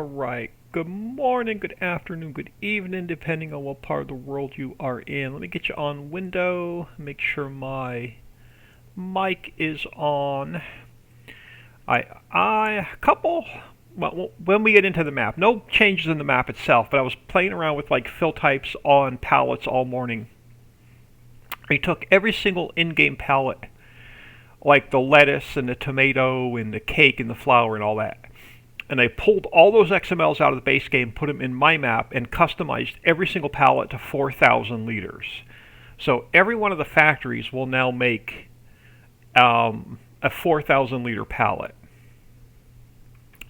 Alright, good morning, good afternoon, good evening, depending on what part of the world you are in. Let me get you on window, make sure my mic is on. When we get into the map, no changes in the map itself, but I was playing around with like fill types on palettes all morning. I took every single in-game palette, like the lettuce and the tomato and the cake and the flour and all that. And I pulled all those XMLs out of the base game, put them in my map, and customized every single pallet to 4,000 liters. So every one of the factories will now make a 4,000 liter pallet.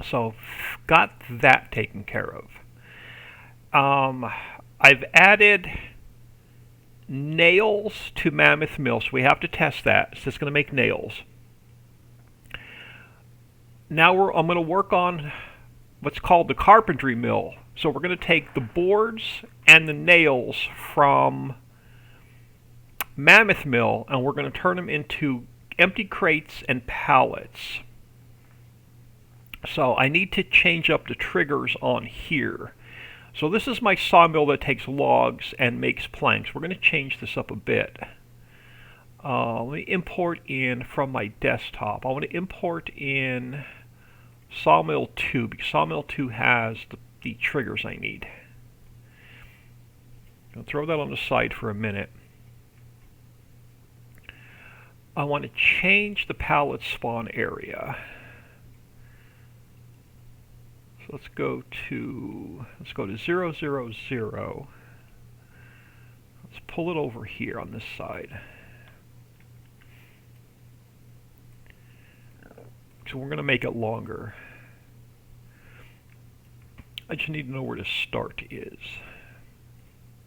So got that taken care of. I've added nails to Mammoth Mill, so we have to test that. So it's going to make nails. Now I'm going to work on what's called the Carpentry Mill. So we're going to take the boards and the nails from Mammoth Mill and we're going to turn them into empty crates and pallets. So I need to change up the triggers on here. So this is my sawmill that takes logs and makes planks. We're going to change this up a bit. Let me import in from my desktop. I want to import in Sawmill 2 because Sawmill 2 has the triggers I need. I'll throw that on the side for a minute. I want to change the pallet spawn area. So let's go to 000. Let's pull it over here on this side. So we're going to make it longer. I just need to know where the start is.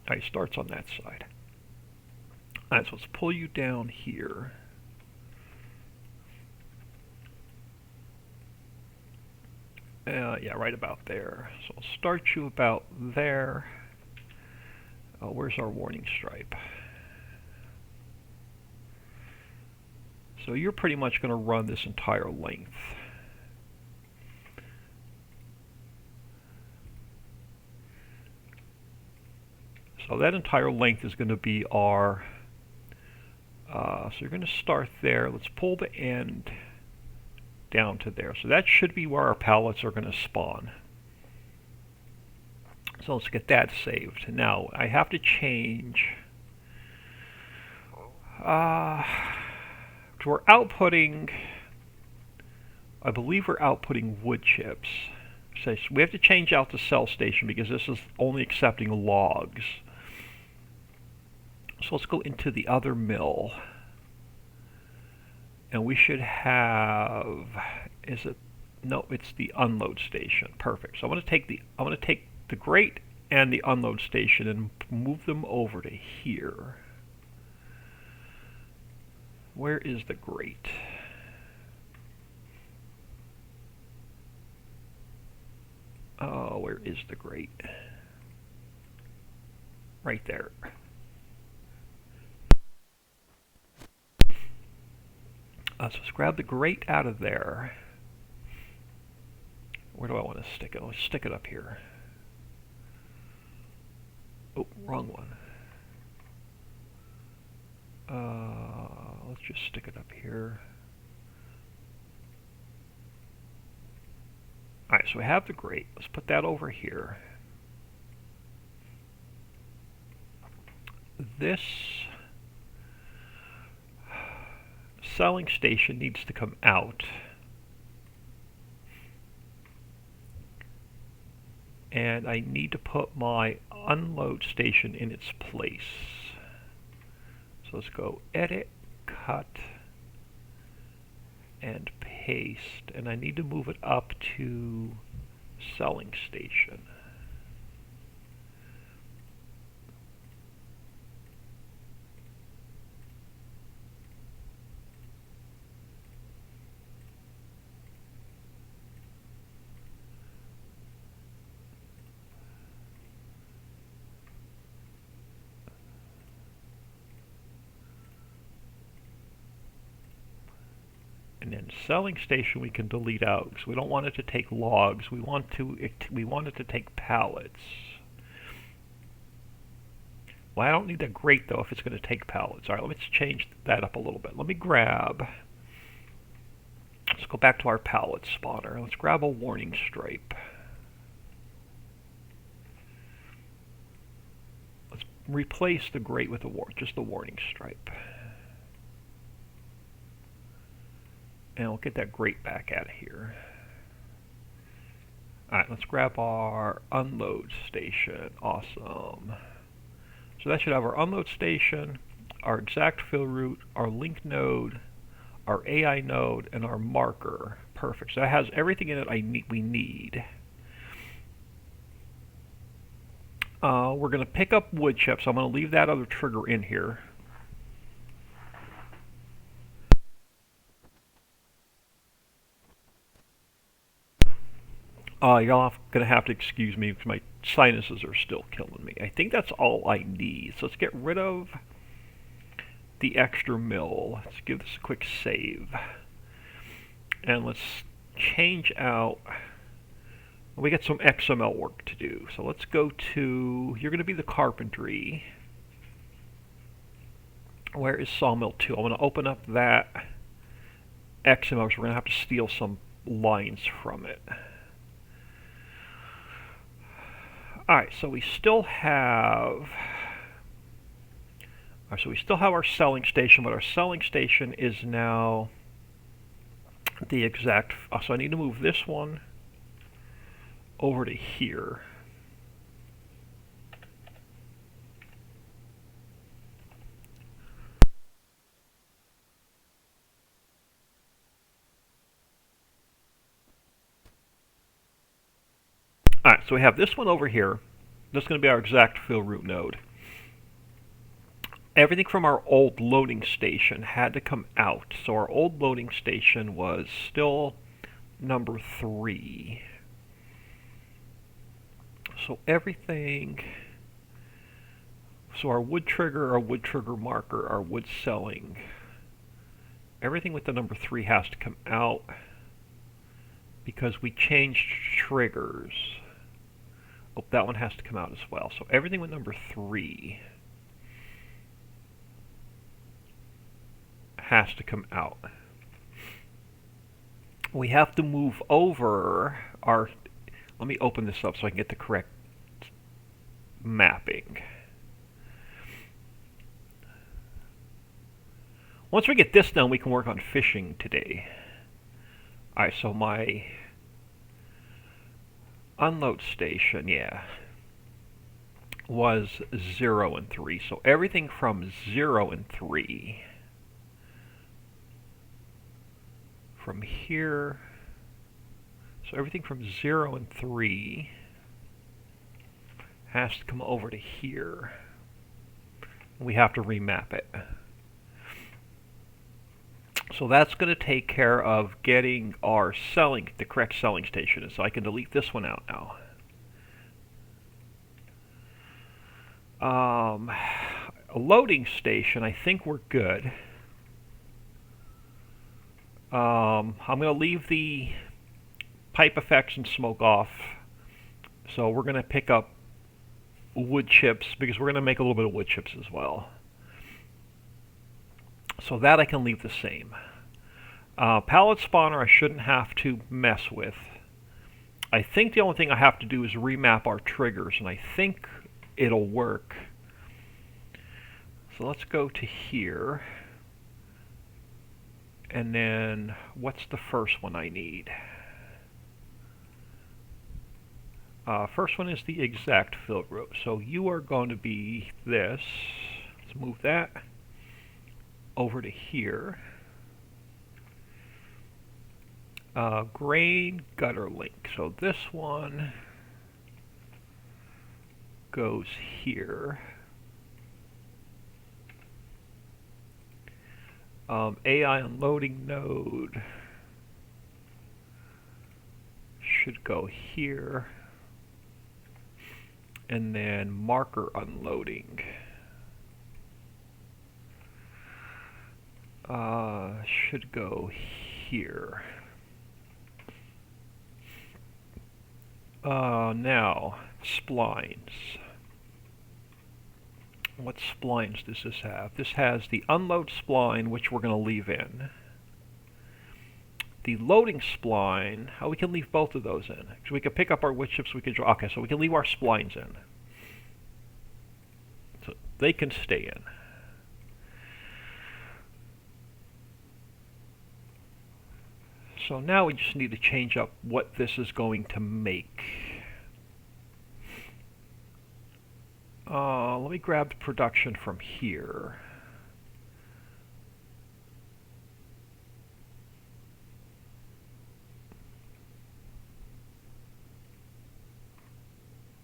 Alright, starts on that side. Alright, so let's pull you down here. Yeah, right about there. So I'll start you about there. Where's our warning stripe? So you're pretty much going to run this entire length. So that entire length is going to be our, so you're going to start there. Let's pull the end down to there. So that should be where our pallets are going to spawn. So let's get that saved. Now I have to change, we're outputting, I believe we're outputting wood chips. So we have to change out the cell station because this is only accepting logs. So let's go into the other mill. And we should have, no, it's the unload station. Perfect. So I'm going to take the grate and the unload station and move them over to here. Where is the grate? Oh, where is the grate? Right there. So let's grab the grate out of there. Where do I want to stick it? Let's stick it up here. Oh, wrong one. Let's just stick it up here. Alright, so we have the grate. Let's put that over here. This selling station needs to come out. And I need to put my unload station in its place. So let's go edit, cut, and paste. And I need to move it up to selling station. And then And selling station we can delete out because we don't want it to take logs. We want it to take pallets. Well, I don't need that grate though if it's going to take pallets. All right, let's change that up a little bit. Let me grab. Let's go back to our pallet spawner. Let's grab a warning stripe. Let's replace the grate with just the warning stripe. And we'll get that grate back out of here. Alright, let's grab our unload station. Awesome. So that should have our unload station, our exact fill route, our link node, our AI node, and our marker. Perfect. So that has everything in it we need. We're going to pick up wood chips. So I'm going to leave that other trigger in here. Y'all going to have to excuse me because my sinuses are still killing me. I think that's all I need. So let's get rid of the extra mill. Let's give this a quick save. And let's change out. We got some XML work to do. So let's go to, you're going to be the carpentry. Where is Sawmill 2? I'm going to open up that XML because we're going to have to steal some lines from it. Alright, so we still have our selling station, but our selling station is now the exact, so I need to move this one over to here. Alright, so we have this one over here. This is going to be our exact fill route node. Everything from our old loading station had to come out. So our old loading station was still number 3. So everything, so our wood trigger marker, our wood selling, everything with the number 3 has to come out because we changed triggers. Oh, that one has to come out as well. So everything with number 3 has to come out. We have to move over our, let me open this up so I can get the correct mapping. Once we get this done, we can work on fishing today. Alright, so my unload station, yeah, was 0 and 3. So everything from 0 and 3, from here, so everything from 0 and 3 has to come over to here. We have to remap it. So that's going to take care of getting our selling, the correct selling station. So I can delete this one out now. A loading station, I think we're good. I'm going to leave the pipe effects and smoke off. So we're going to pick up wood chips because we're going to make a little bit of wood chips as well. So that I can leave the same. Pallet spawner I shouldn't have to mess with. I think the only thing I have to do is remap our triggers, and I think it'll work. So let's go to here. And then, what's the first one I need? First one is the exact fill route. So you are going to be this. Let's move that over to here. Grain gutter link. So this one goes here. AI unloading node should go here. And then marker unloading should go here. Now, splines. What splines does this have? This has the unload spline, which we're going to leave in. The loading spline, we can leave both of those in. So we can pick up our wood chips, we can draw. Okay, so we can leave our splines in. So they can stay in. So now we just need to change up what this is going to make. Let me grab the production from here.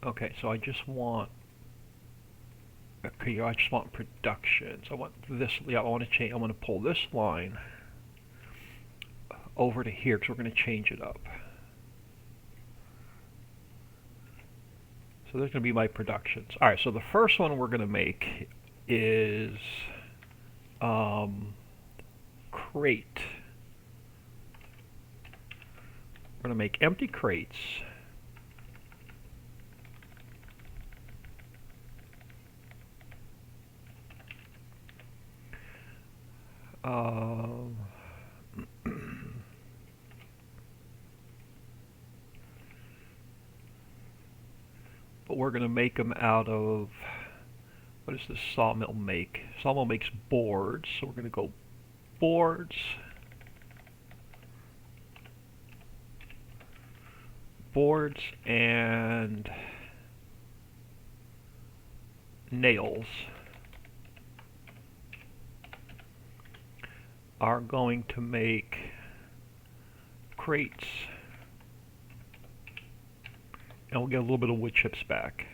Okay, so I just want production. So I want this. Yeah, I want to change. I want to pull this line over to here because we're going to change it up. So there's going to be my productions. All right, so the first one we're going to make is crate. We're going to make empty crates. But we're going to make them out of, what does this sawmill make? Sawmill makes boards, so we're going to go boards, and nails are going to make crates. And we'll get a little bit of wood chips back.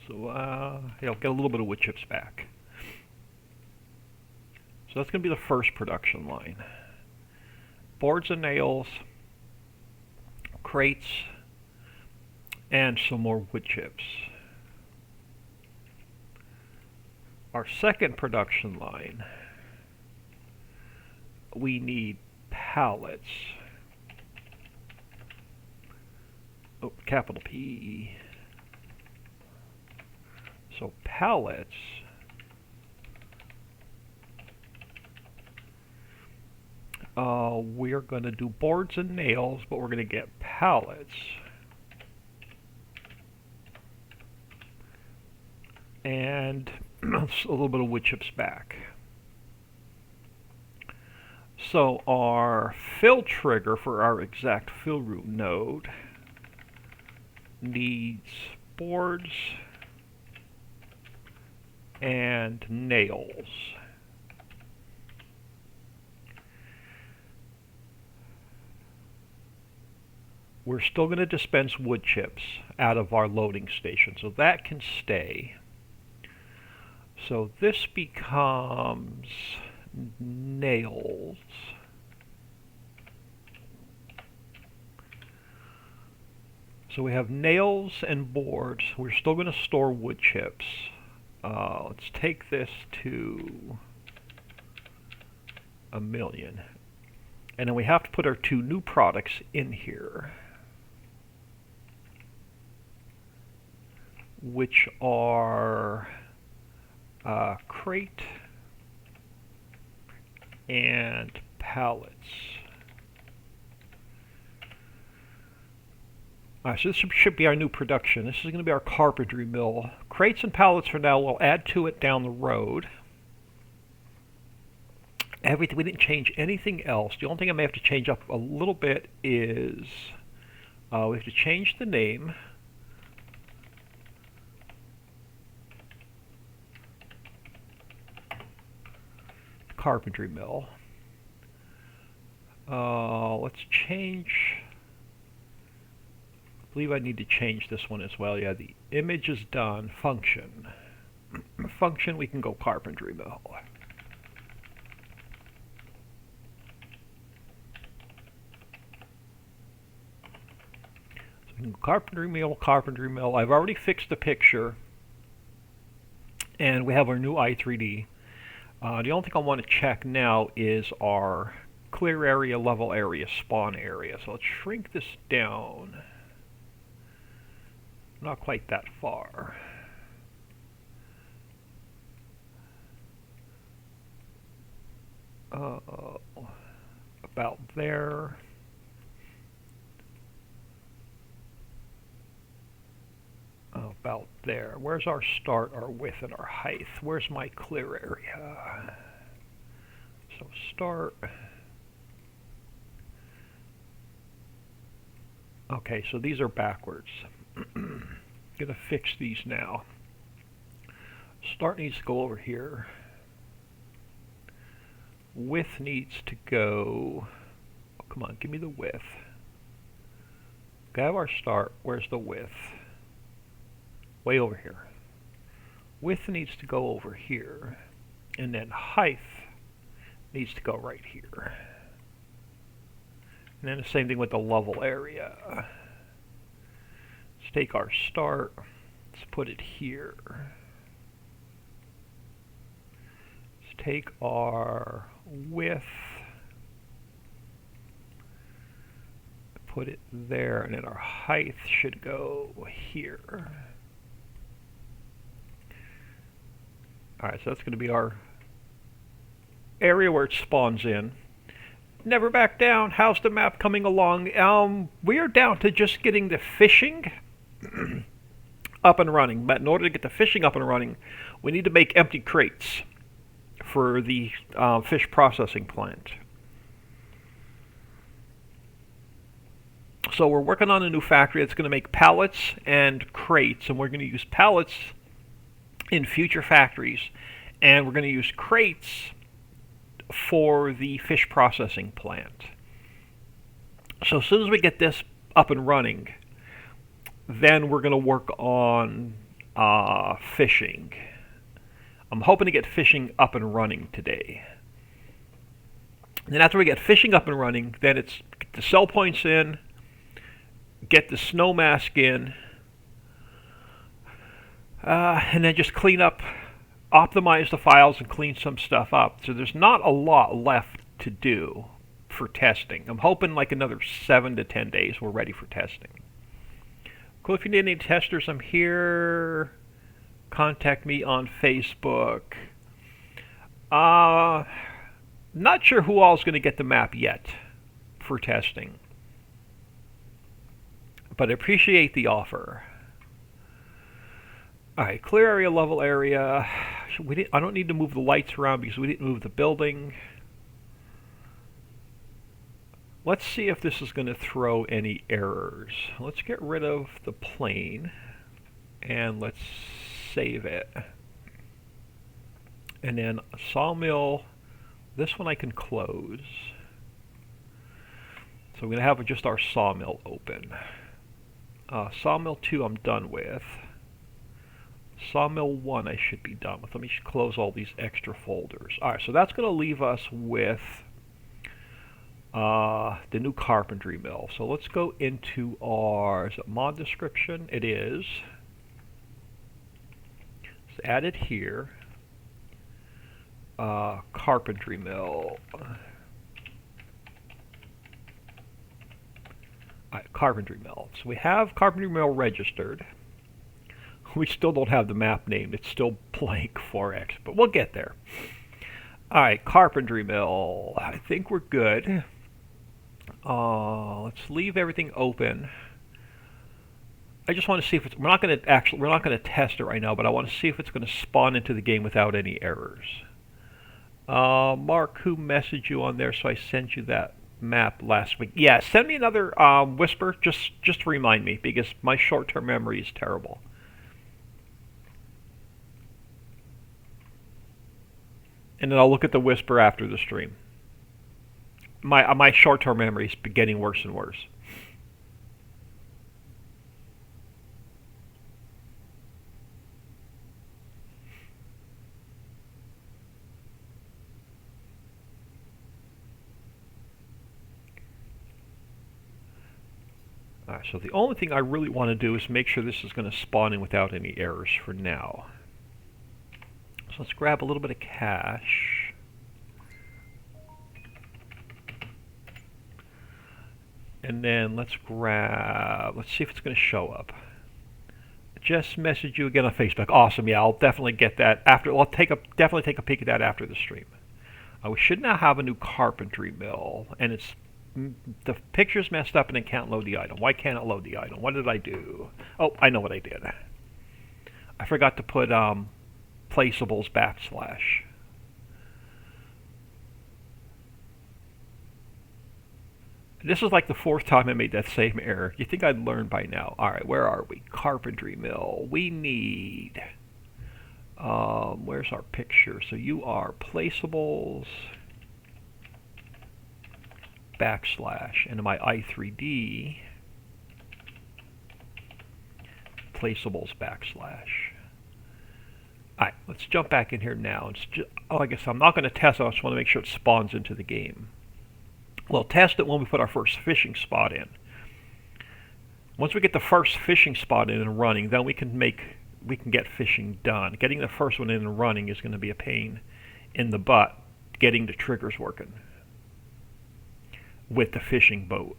So, yeah, we'll get a little bit of wood chips back. So that's going to be the first production line. Boards and nails, crates, and some more wood chips. Our second production line, we need pallets. Oh, capital P. So pallets, we're going to do boards and nails, but we're going to get pallets. And a little bit of wood chips back. So our fill trigger for our exact fill route node needs boards and nails. We're still going to dispense wood chips out of our loading station, so that can stay. So this becomes nails. So we have nails and boards. We're still going to store wood chips. Let's take this to 1,000,000. And then we have to put our two new products in here, which are crate and pallets. Alright, so this should be our new production. This is going to be our carpentry mill. Crates and pallets for now. We'll add to it down the road. Everything, we didn't change anything else. The only thing I may have to change up a little bit is we have to change the name. Carpentry Mill. Let's change. I believe I need to change this one as well. Yeah, the image is done. Function. Function, we can go Carpentry Mill. So Carpentry Mill, Carpentry Mill. I've already fixed the picture, and we have our new i3D. The only thing I want to check now is our clear area, level area, spawn area. So let's shrink this down. Not quite that far. About there. About there. Where's our start, our width, and our height? Where's my clear area? So start. Okay, so these are backwards. Gonna fix these now. Start needs to go over here. Width needs to go. Oh, come on, give me the width. Okay, I have our start. Where's the width? Way over here. Width needs to go over here. And then height needs to go right here. And then the same thing with the level area. Let's take our start. Let's put it here. Let's take our width. Put it there. And then our height should go here. Alright, so that's going to be our area where it spawns in. Never back down. How's the map coming along? We are down to just getting the fishing up and running. But in order to get the fishing up and running, we need to make empty crates for the fish processing plant. So we're working on a new factory that's going to make pallets and crates, and we're going to use pallets in future factories, and we're going to use crates for the fish processing plant. So as soon as we get this up and running, then we're going to work on fishing. I'm hoping to get fishing up and running today. And then after we get fishing up and running, then it's get the sell points in, get the snow mask in, and then just clean up, optimize the files and clean some stuff up. So there's not a lot left to do for testing. I'm hoping like another 7 to 10 days we're ready for testing. Cool, if you need any testers, I'm here. Contact me on Facebook. Not sure who all is going to get the map yet for testing, but I appreciate the offer. Alright, clear area, level area. I don't need to move the lights around because we didn't move the building. Let's see if this is going to throw any errors. Let's get rid of the plane and let's save it. And then sawmill, this one I can close. So we're going to have just our sawmill open. Sawmill 2 I'm done with. Sawmill 1 I should be done with. Let me close all these extra folders. Alright, so that's going to leave us with the new carpentry mill. So let's go into our, is it mod description? It is. Let's add it here. Carpentry mill. Alright, carpentry mill. So we have carpentry mill registered. We still don't have the map named. It's still blank 4X, but we'll get there. Alright, carpentry mill. I think we're good. Let's leave everything open. I just want to see if it's, we're not going to test it right now, but I want to see if it's going to spawn into the game without any errors. Mark, who messaged you on there? So I sent you that map last week. Yeah, send me another whisper, just to remind me, because my short-term memory is terrible. And then I'll look at the whisper after the stream. My short-term memory is getting worse and worse. Alright, so the only thing I really want to do is make sure this is going to spawn in without any errors for now. So let's grab a little bit of cash. And then let's see if it's going to show up. Just message you again on Facebook. Awesome, yeah, I'll definitely get that after. I'll definitely take a peek at that after the stream. We should now have a new Carpentry Mill, and the picture's messed up and it can't load the item. Why can't it load the item? What did I do? Oh, I know what I did. I forgot to put placeables /. This is like the 4th time I made that same error. You think I'd learn by now. Alright, where are we? Carpentry Mill. We need... where's our picture? So you are placeables /. And in my I3D, placeables /. Alright, let's jump back in here now. I guess I'm not going to test it. I just want to make sure it spawns into the game. We'll test it when we put our first fishing spot in. Once we get the first fishing spot in and running, then we can get fishing done. Getting the first one in and running is going to be a pain in the butt, getting the triggers working with the fishing boat.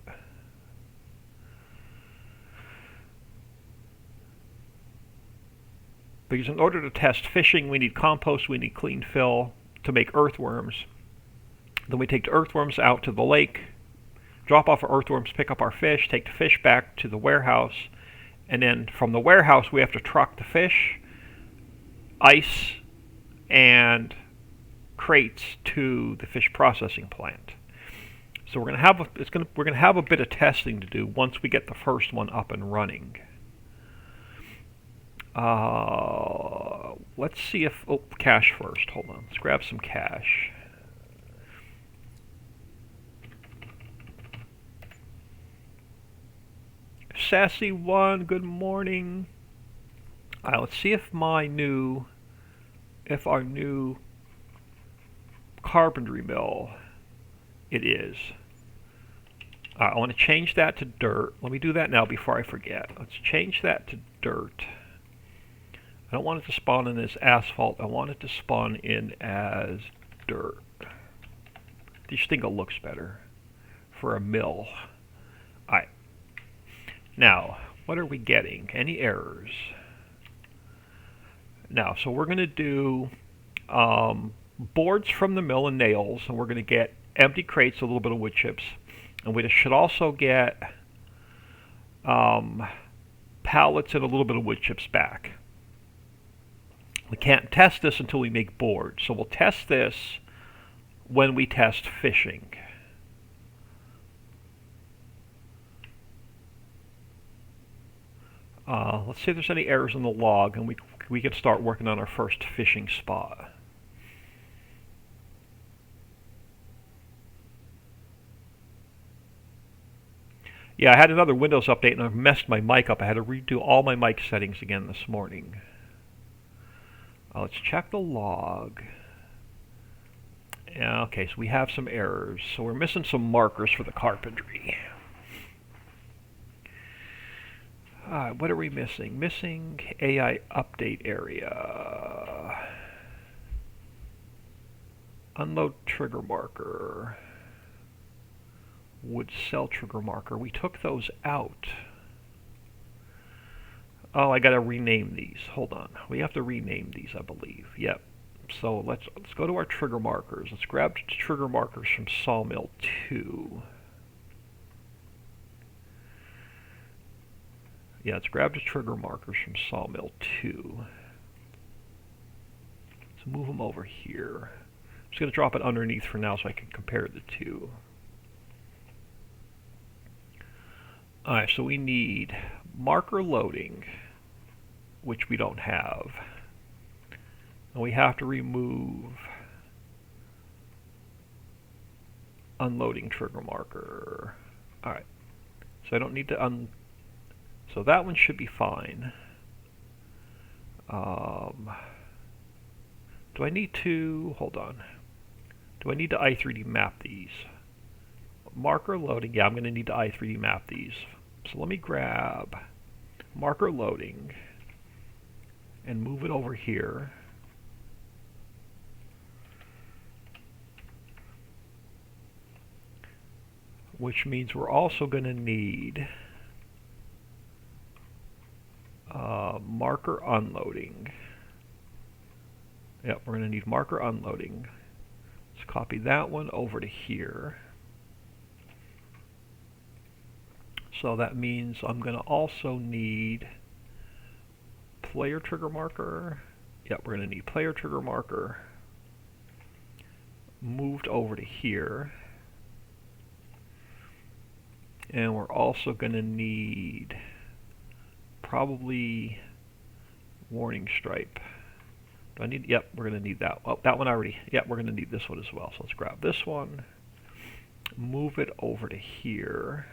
Because in order to test fishing, we need compost, we need clean fill to make earthworms. Then we take the earthworms out to the lake, drop off our earthworms, pick up our fish, take the fish back to the warehouse, and then from the warehouse we have to truck the fish, ice, and crates to the fish processing plant. So we're going to have a bit of testing to do once we get the first one up and running. Let's see if cash first. Hold on. Let's grab some cash. Sassy one, good morning. Let's see if our new Carpentry Mill, it is. I want to change that to dirt. Let me do that now before I forget. Let's change that to dirt. I don't want it to spawn in as asphalt. I want it to spawn in as dirt. I just think it looks better for a mill. Alright. Now, what are we getting? Any errors? Now, so we're going to do boards from the mill and nails, and we're going to get empty crates, a little bit of wood chips, and we should also get pallets and a little bit of wood chips back. We can't test this until we make boards, so we'll test this when we test fishing. Let's see if there's any errors in the log, and we can start working on our first fishing spot. Yeah, I had another Windows update and I messed my mic up. I had to redo all my mic settings again this morning. Let's check the log. Yeah, okay, so we have some errors. So we're missing some markers for the carpentry. What are we missing? Missing AI update area. Unload trigger marker. Wood cell trigger marker. We took those out. Oh, I gotta rename these. Hold on. We have to rename these, I believe. Yep. So let's go to our trigger markers. Let's grab trigger markers from Sawmill 2. Yeah, let's grab the trigger markers from Sawmill 2. Let's move them over here. I'm just going to drop it underneath for now so I can compare the two. Alright, so we need marker loading, which we don't have. And we have to remove unloading trigger marker. Alright, so I don't need to so that one should be fine. Do I need to, hold on, do I need to I3D map these? Marker loading, yeah, I'm going to need to I3D map these. So let me grab marker loading and move it over here. which means we're also going to need marker unloading. Yep, we're going to need marker unloading. Let's copy that one over to here. So that means I'm going to also need player trigger marker. Yep, we're going to need player trigger marker moved over to here. And we're also going to need probably warning stripe. Do I need? Yep, we're going to need that. Oh, that one already. Yep, we're going to need this one as well. So let's grab this one, move it over to here.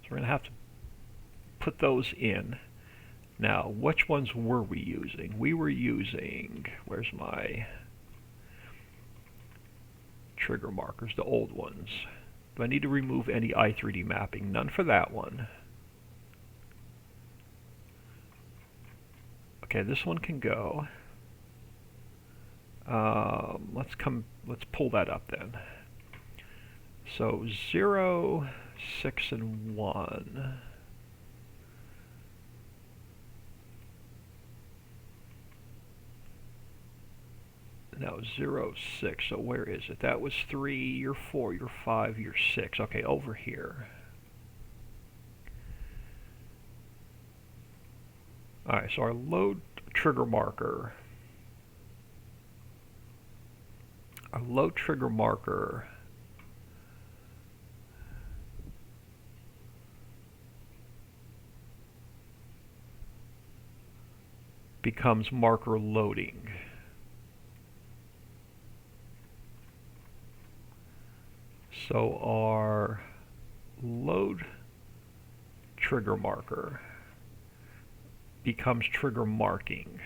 So we're going to have to put those in. Now, which ones were we using? We were using, where's my trigger markers, the old ones. Do I need to remove any i3D mapping? None for that one. Okay, this one can go. Let's pull that up then. So 0, 6, and 1. Now 0, 6, so where is it? That was 3, you're 4, you're 5, you're 6. Okay, over here. Alright, so our load trigger marker. Our load trigger marker becomes marker loading. So our load trigger marker becomes trigger marking.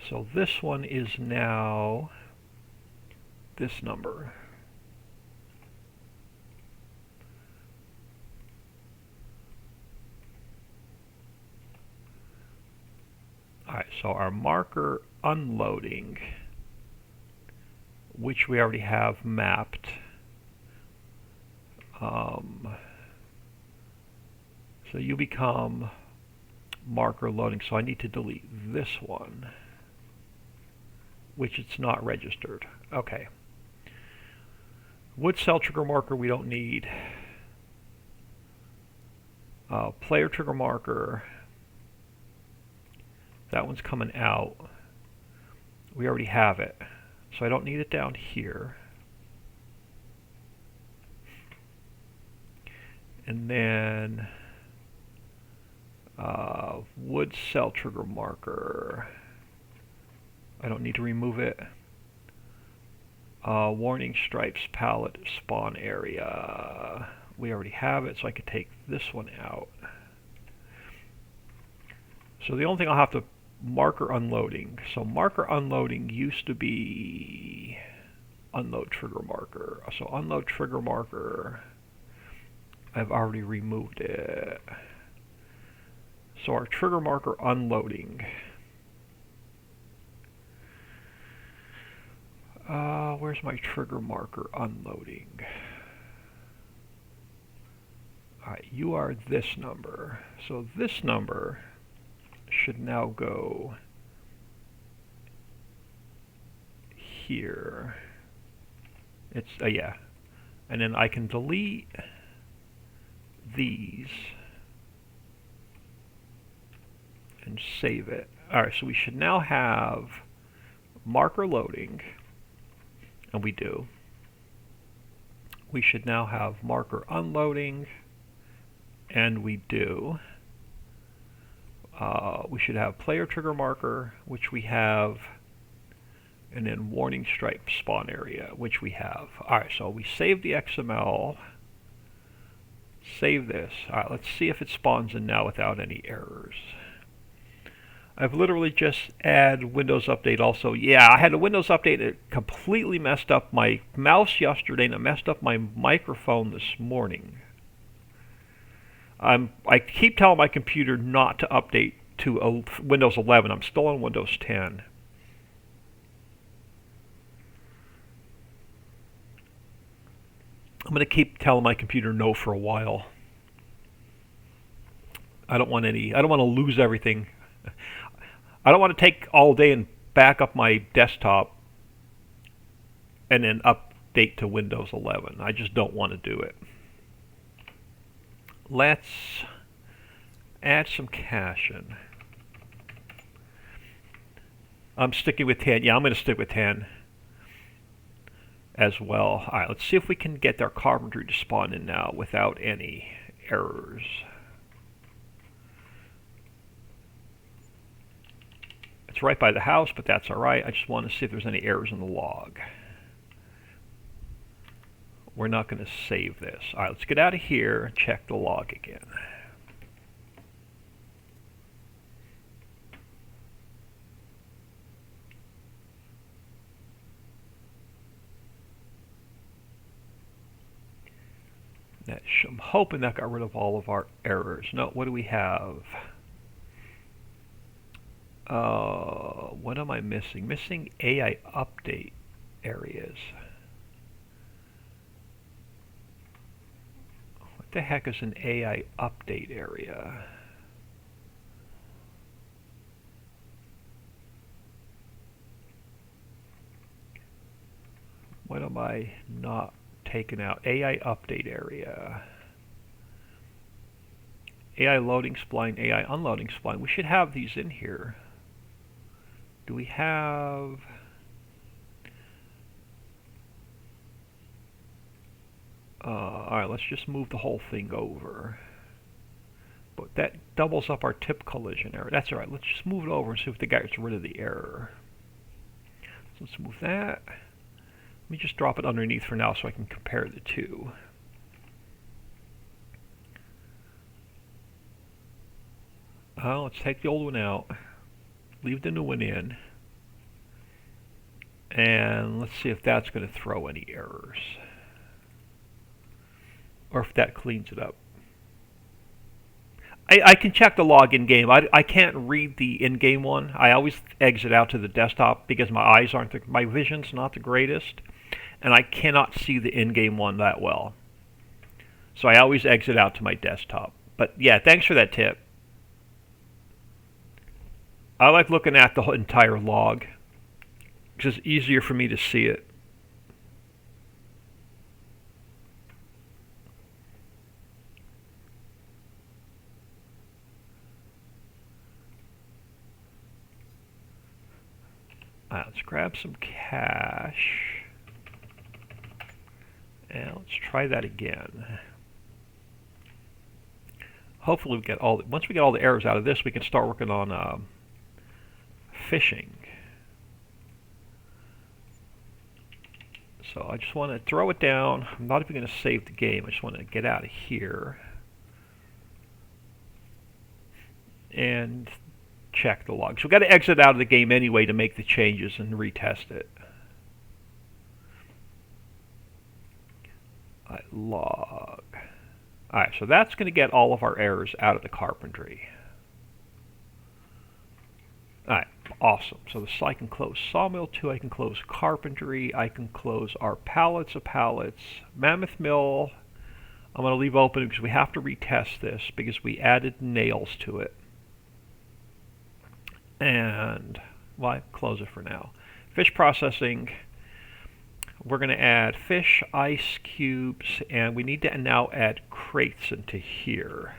So this one is now this number. Alright, so our marker unloading, which we already have mapped. So you become marker loading, so I need to delete this one, which it's not registered. Okay. Wood cell trigger marker we don't need. Player trigger marker, that one's coming out. We already have it, so I don't need it down here. And then wood cell trigger marker, I don't need to remove it. Warning stripes palette spawn area, we already have it, so I could take this one out. So the only thing I'll have to marker unloading. So marker unloading used to be unload trigger marker. So unload trigger marker, I've already removed it. So our trigger marker unloading. Where's my trigger marker unloading? Alright, you are this number. So this number should now go here. It's, yeah. And then I can delete these and save it. Alright, so we should now have marker loading, and we do. We should now have marker unloading, and we do. We should have player trigger marker, which we have, and then warning stripe spawn area, which we have. Alright, so we save the XML, save this. Alright, let's see if it spawns in now without any errors. I've literally just add Windows Update also. Yeah, I had a Windows Update that completely messed up my mouse yesterday, and it messed up my microphone this morning. I keep telling my computer not to update to Windows 11. I'm still on Windows 10. I'm going to keep telling my computer no for a while. I don't want to lose everything. I don't want to take all day and back up my desktop and then update to Windows 11. I just don't want to do it. Let's add some cache in. I'm sticking with 10. Yeah, I'm going to stick with 10 as well. All right, let's see if we can get our carpentry to spawn in now without any errors. It's right by the house, but that's all right. I just want to see if there's any errors in the log. We're not going to save this. All right, let's get out of here and check the log again. I'm hoping that got rid of all of our errors. No, what do we have? What am I missing? Missing AI update areas. What the heck is an AI update area? What am I not taking out? AI update area. AI loading spline, AI unloading spline. We should have these in here. Do we have... Alright, let's just move the whole thing over. But that doubles up our tip collision error. That's alright, let's just move it over and see if the guy gets rid of the error. So let's move that. Let me just drop it underneath for now so I can compare the two. Let's take the old one out, leave the new one in, and let's see if that's going to throw any errors, or if that cleans it up. I can check the log in-game. I can't read the in-game one. I always exit out to the desktop because my eyes aren't, my vision's not the greatest, and I cannot see the in-game one that well. So I always exit out to my desktop. But yeah, thanks for that tip. I like looking at the entire log because it's easier for me to see it. Let's grab some cache. And let's try that again. Hopefully we get once we get all the errors out of this, we can start working on fishing. So I just want to throw it down. I'm not even going to save the game. I just want to get out of here and check the logs. So we've got to exit out of the game anyway to make the changes and retest it. Log. Alright, so that's going to get all of our errors out of the carpentry. Alright, awesome. So I can close Sawmill 2, I can close Carpentry, I can close our pallets of pallets. Mammoth Mill, I'm going to leave open because we have to retest this because we added nails to it. And, well, I close it for now. Fish processing, we're going to add fish, ice cubes, and we need to now add crates into here.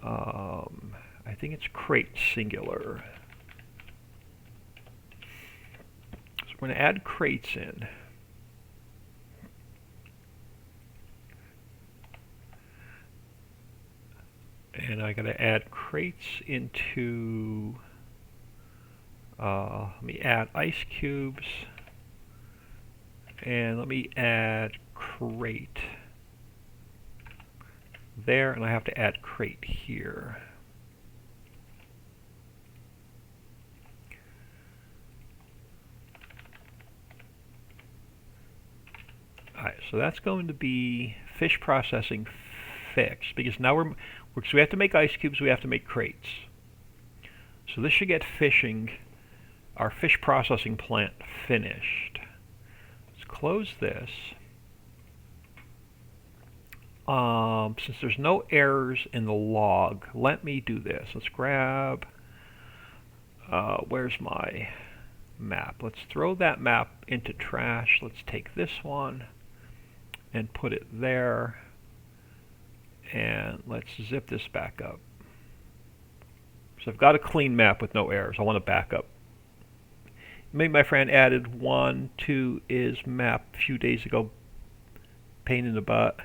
I think it's crate singular. So we're going to add crates in. And I got to add crates into, let me add ice cubes, and let me add crate there, and I have to add crate here. Alright, so that's going to be fish processing fixed, because now so we have to make ice cubes, we have to make crates. So this should get fishing our fish processing plant finished. Let's close this. Since there's no errors in the log, let me do this. Let's grab, where's my map? Let's throw that map into trash. Let's take this one and put it there. And let's zip this back up. So I've got a clean map with no errors. I want to back up. Maybe my friend added 1 to his map a few days ago. Pain in the butt.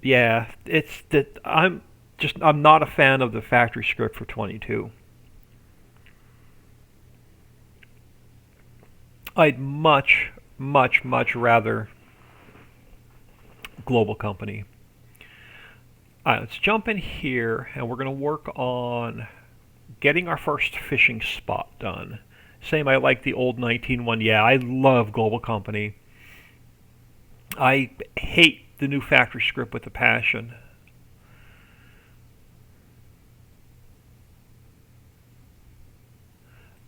Yeah, it's that I'm not a fan of the factory script for 22. I'd much rather global company. Alright, let's jump in here and we're going to work on getting our first fishing spot done. Same, I like the old 19 one. Yeah, I love global company. I hate the new factory script with a passion.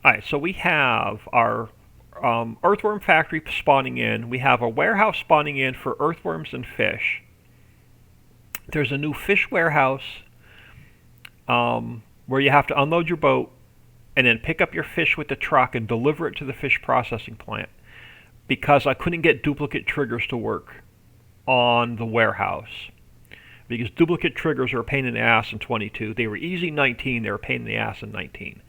Alright, so we have our earthworm factory spawning in. We have a warehouse spawning in for earthworms and fish. There's a new fish warehouse where you have to unload your boat and then pick up your fish with the truck and deliver it to the fish processing plant, because I couldn't get duplicate triggers to work on the warehouse, because duplicate triggers are a pain in the ass in 22. They were easy in 19, they were a pain in the ass in 19.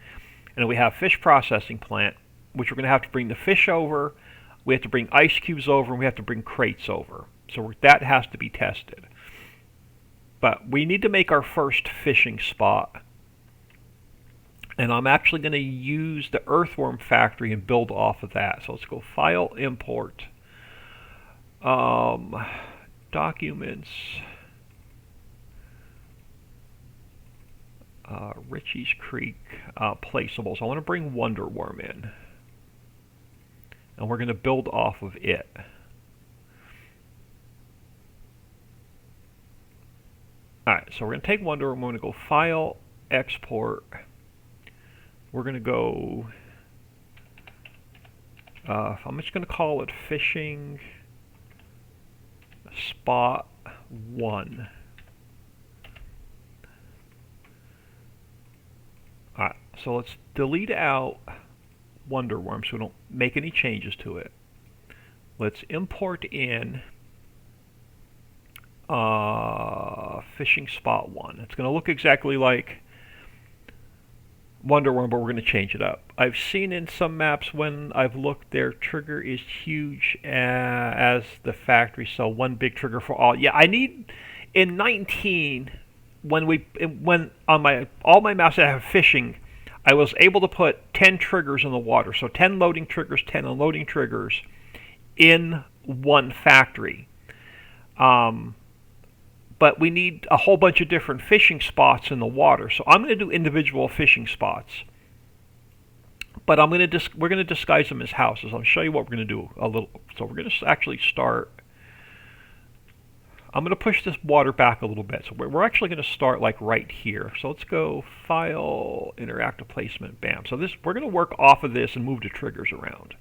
And we have fish processing plant, which we're going to have to bring the fish over, we have to bring ice cubes over, and we have to bring crates over. So that has to be tested. But we need to make our first fishing spot. And I'm actually going to use the earthworm factory and build off of that. So let's go File, Import, Documents, Ricci's Creek, Placeables. I want to bring Wonder Worm in. And we're going to build off of it. Alright, so we're going to take Wonder Worm, we're going to go File, Export. We're going to go, I'm just going to call it Fishing Spot 1. Alright, so let's delete out Wonder Worm so we don't make any changes to it. Let's import in Fishing Spot 1. It's going to look exactly like Wonder Worm, but we're going to change it up. I've seen in some maps when I've looked, their trigger is huge as the factory, so one big trigger for all. Yeah, I need in 19 when on all my maps that have fishing, I was able to put 10 triggers in the water, so 10 loading triggers, 10 unloading triggers in one factory. But we need a whole bunch of different fishing spots in the water. So I'm going to do individual fishing spots. But we're going to disguise them as houses. I'll show you what we're going to do a little. So we're going to actually start. I'm going to push this water back a little bit. So we're actually going to start like right here. So let's go File, Interactive Placement, bam. So we're going to work off of this and move the triggers around.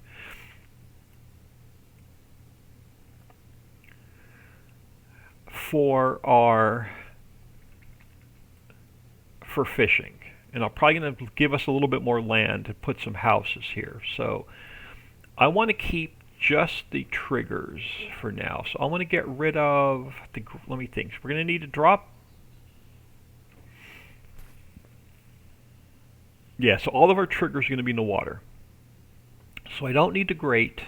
For fishing, and I'm probably going to give us a little bit more land to put some houses here. So I want to keep just the triggers for now. So I want to get rid of the. Let me think. We're going to need to drop. Yeah, so all of our triggers are going to be in the water. So I don't need the grate.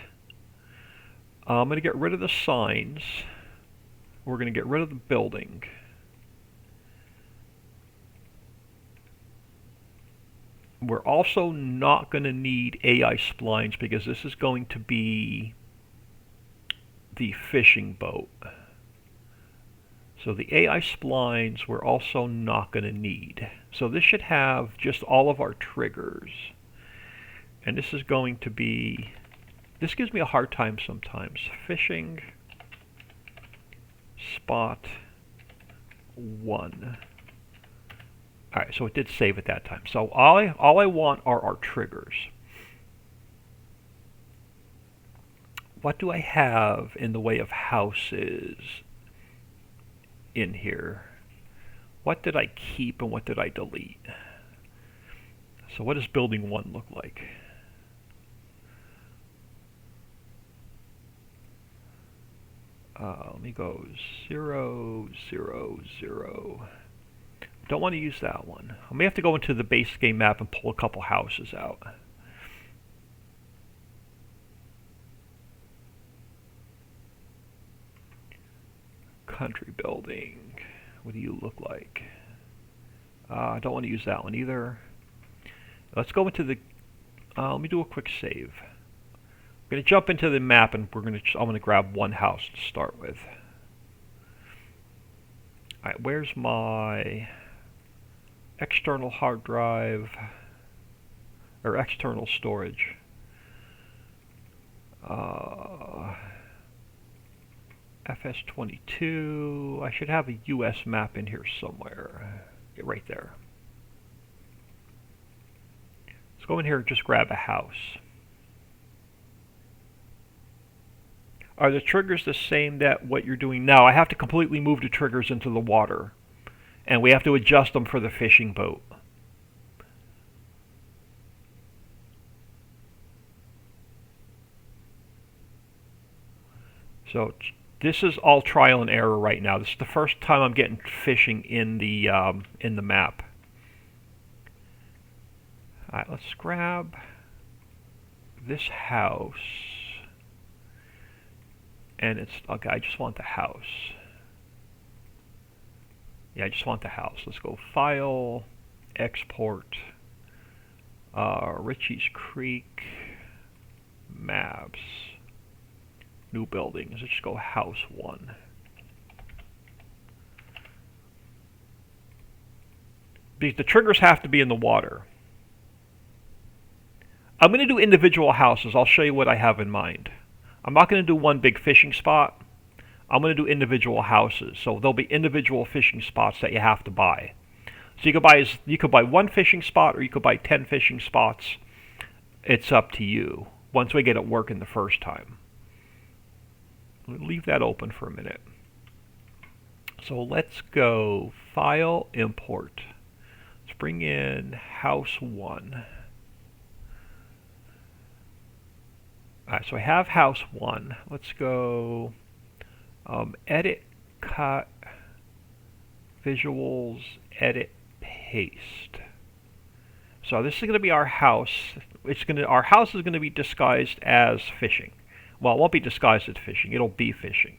I'm going to get rid of the signs. We're going to get rid of the building. We're also not going to need AI splines because this is going to be the fishing boat. So the AI splines we're also not going to need. So this should have just all of our triggers. And this is going to be, this gives me a hard time sometimes. Fishing Spot 1. Alright, so it did save at that time. So all I want are our triggers. What do I have in the way of houses in here? What did I keep and what did I delete? So what does building 1 look like? Let me go 0, 0, 0. Don't want to use that one. I may have to go into the base game map and pull a couple houses out. Country building. What do you look like? I don't want to use that one either. Let's go into the. Let me do a quick save. I'm going to jump into the map and I'm going to grab one house to start with. All right, where's my external hard drive or external storage? FS22. I should have a US map in here somewhere. Get right there. Let's go in here and just grab a house. Are the triggers the same that what you're doing now? I have to completely move the triggers into the water. And we have to adjust them for the fishing boat. So this is all trial and error right now. This is the first time I'm getting fishing in the map. All right, let's grab this house. And it's, okay, I just want the house. Yeah, I just want the house. Let's go File, Export, Ricci Creek Maps, New Buildings. Let's just go House 1. Because the triggers have to be in the water. I'm going to do individual houses. I'll show you what I have in mind. I'm not going to do one big fishing spot. I'm going to do individual houses. So there'll be individual fishing spots that you have to buy. So you could buy one fishing spot or you could buy 10 fishing spots. It's up to you once we get it working the first time. We'll leave that open for a minute. So let's go File, Import. Let's bring in House 1. Alright, so I have House 1. Let's go Edit, Cut, Visuals, Edit, Paste. So this is going to be our house. Our house is going to be disguised as fishing. Well, it won't be disguised as fishing. It'll be fishing.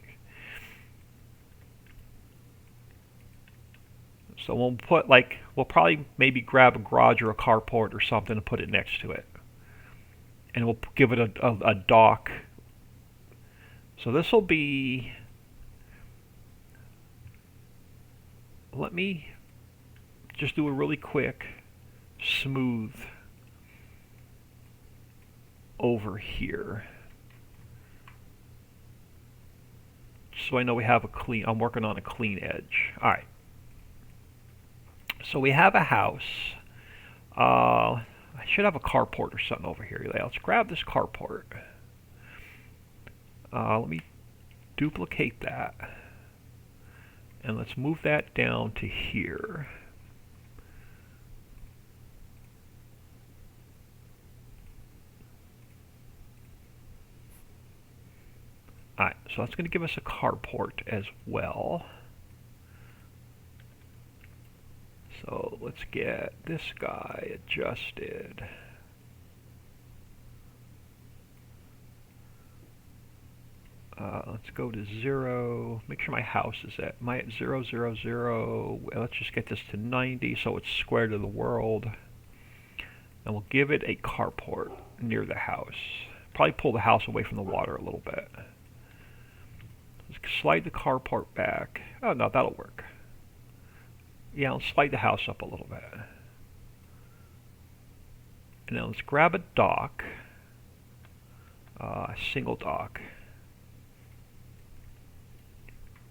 So we'll probably maybe grab a garage or a carport or something and put it next to it. And we'll give it a dock. So this will be, let me just do a really quick smooth over here. So I know we have I'm working on a clean edge. Alright. So we have a house. I should have a carport or something over here. Let's grab this carport. Let me duplicate that. And let's move that down to here. Alright, so that's going to give us a carport as well. So let's get this guy adjusted. Let's go to 0. Make sure my house is at 0, 0, 0. Let's just get this to 90 so it's square to the world. And we'll give it a carport near the house. Probably pull the house away from the water a little bit. Let's slide the carport back. Oh no, that'll work. Yeah, let's slide the house up a little bit. And then let's grab a dock. A single dock.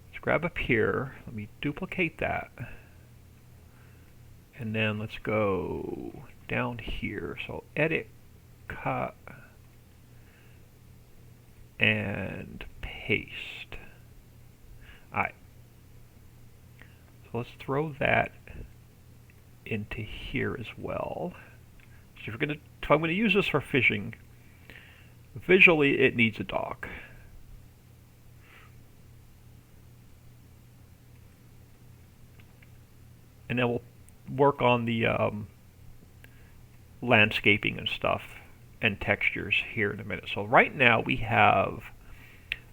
Let's grab a pier. Let me duplicate that. And then let's go down here. So edit, cut, and paste. Alright. So let's throw that into here as well. So if I'm going to use this for fishing, visually it needs a dock. And then we'll work on the landscaping and stuff and textures here in a minute. So right now we have,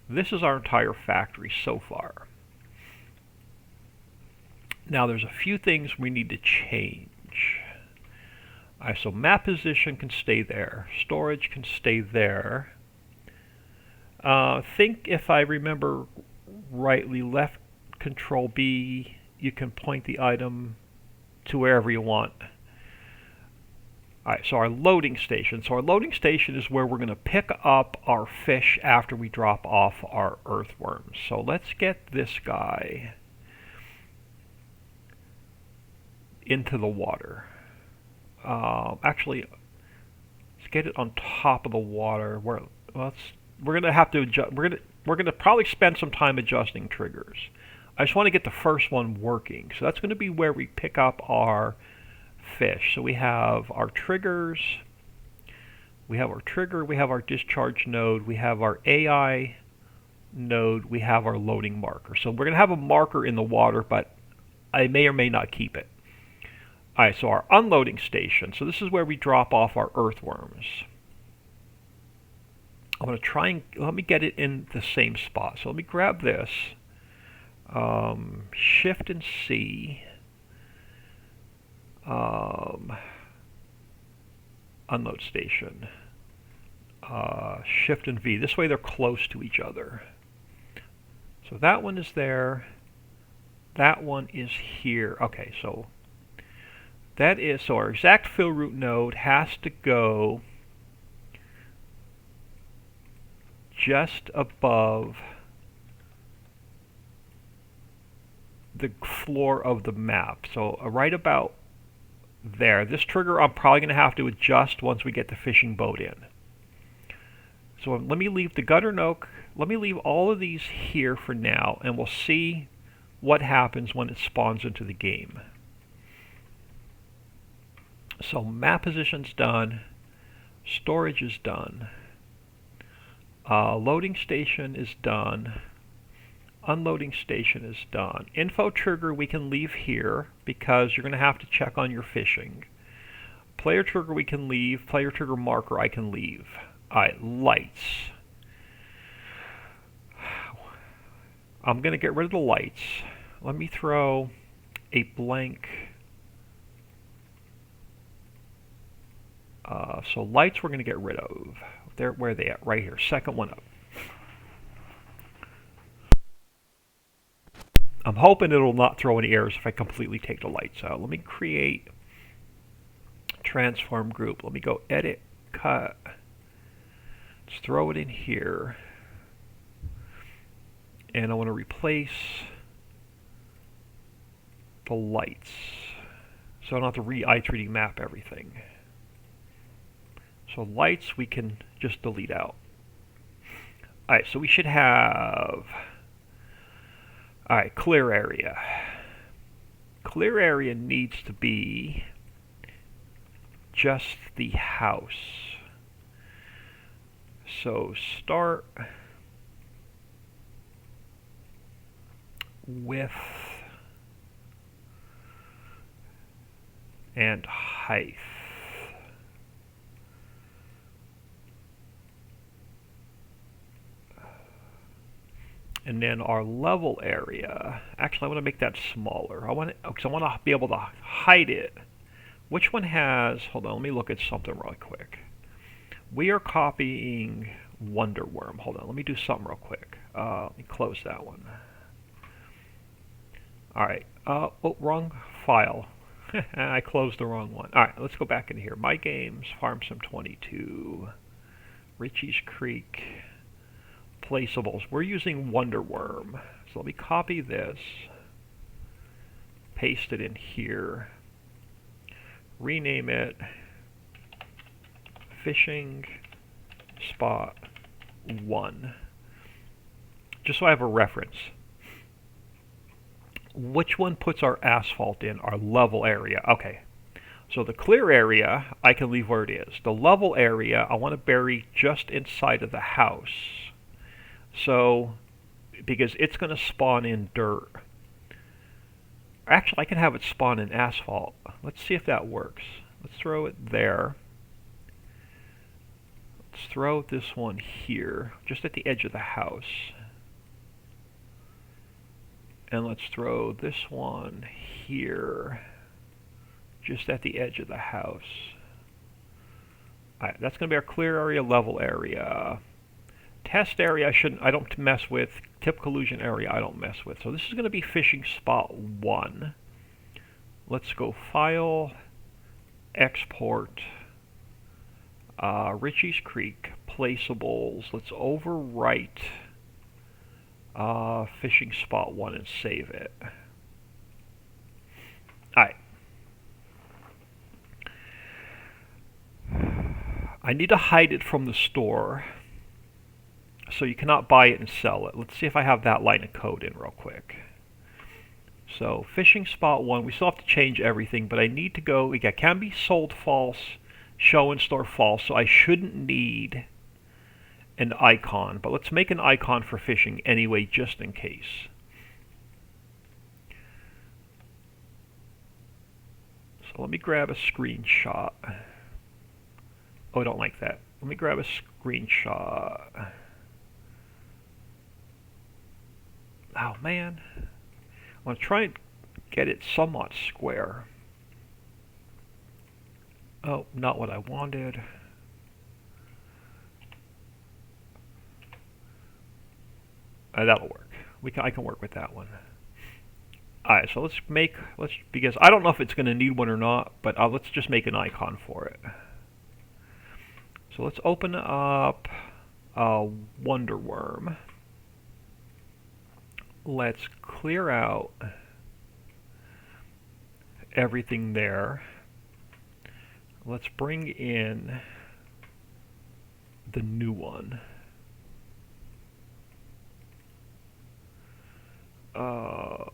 this is our entire factory so far. Now there's a few things we need to change. Alright, so map position can stay there. Storage can stay there. Think if I remember rightly, left control B, you can point the item to wherever you want. Alright, so our loading station. So our loading station is where we're going to pick up our fish after we drop off our earthworms. So let's get this guy into the water. Actually, let's get it on top of the water. We're gonna have to adjust. We're gonna probably spend some time adjusting triggers. I just want to get the first one working. So that's going to be where we pick up our fish. So we have our triggers. We have our trigger. We have our discharge node. We have our AI node. We have our loading marker. So we're going to have a marker in the water, but I may or may not keep it. Alright, so our unloading station. So this is where we drop off our earthworms. I'm going to try and let me get it in the same spot. So let me grab this. Shift and C. Unload station. Shift and V. This way they're close to each other. So that one is there. That one is here. Okay, so that is, so our exact fill route node has to go just above the floor of the map. So right about there. This trigger I'm probably going to have to adjust once we get the fishing boat in. So let me leave the gutter node. Let me leave all of these here for now, and we'll see what happens when it spawns into the game. So map position's done. Storage is done. Loading station is done. Unloading station is done. Info trigger we can leave here because you're going to have to check on your fishing. Player trigger we can leave. Player trigger marker I can leave. Alright, lights. I'm going to get rid of the lights. Let me throw a blank. So lights we're going to get rid of. Where are they at? Right here. Second one up. I'm hoping it'll not throw any errors if I completely take the lights out. Let me create transform group. Let me go edit, cut. Let's throw it in here. And I want to replace the lights. So I don't have to i3D map everything. So lights we can just delete out. Alright, so we should have, alright, clear area. Clear area needs to be just the house. So start width and height. And then our level area, actually I want to make that smaller. I want to be able to hide it. Which one has, hold on, let me look at something really quick. We are copying Wonderworm. Hold on, let me do something real quick. Let me close that one. Alright, oh, wrong file. I closed the wrong one. Alright, let's go back in here. My Games, Farm Sim 22, Ricci's Creek, Placeables. We're using Wonderworm. So let me copy this, paste it in here. rename it fishing spot 1, just so I have a reference. Which one puts our asphalt in? Our level area. Okay. So the clear area, I can leave where it is. The level area, I want to bury just inside of the house. So, because it's going to spawn in dirt. Actually, I can have it spawn in asphalt. Let's see if that works. Let's throw it there. Let's throw this one here, just at the edge of the house. And let's throw this one here, just at the edge of the house. Alright, that's going to be our clear area, level area. Test area I don't mess with. Tip collusion area I don't mess with. So this is going to be fishing spot 1. Let's go File, Export, Ricci Creek, Placeables. Let's overwrite fishing spot 1 and save it. Alright. I need to hide it from the store, so you cannot buy it and sell it. Let's see if I have that line of code in real quick. So fishing spot 1, we still have to change everything, but I need to go, it can be sold false, show and store false, so I shouldn't need an icon, but let's make an icon for fishing anyway, just in case. So let me grab a screenshot. Oh, I don't like that. Let me grab a screenshot. Oh man, I want to try and get it somewhat square. Oh, not what I wanted. That'll work. I can work with that one. Alright, so because I don't know if it's going to need one or not, but let's just make an icon for it. So let's open up Wonder Worm. Let's clear out everything there. Let's bring in the new one.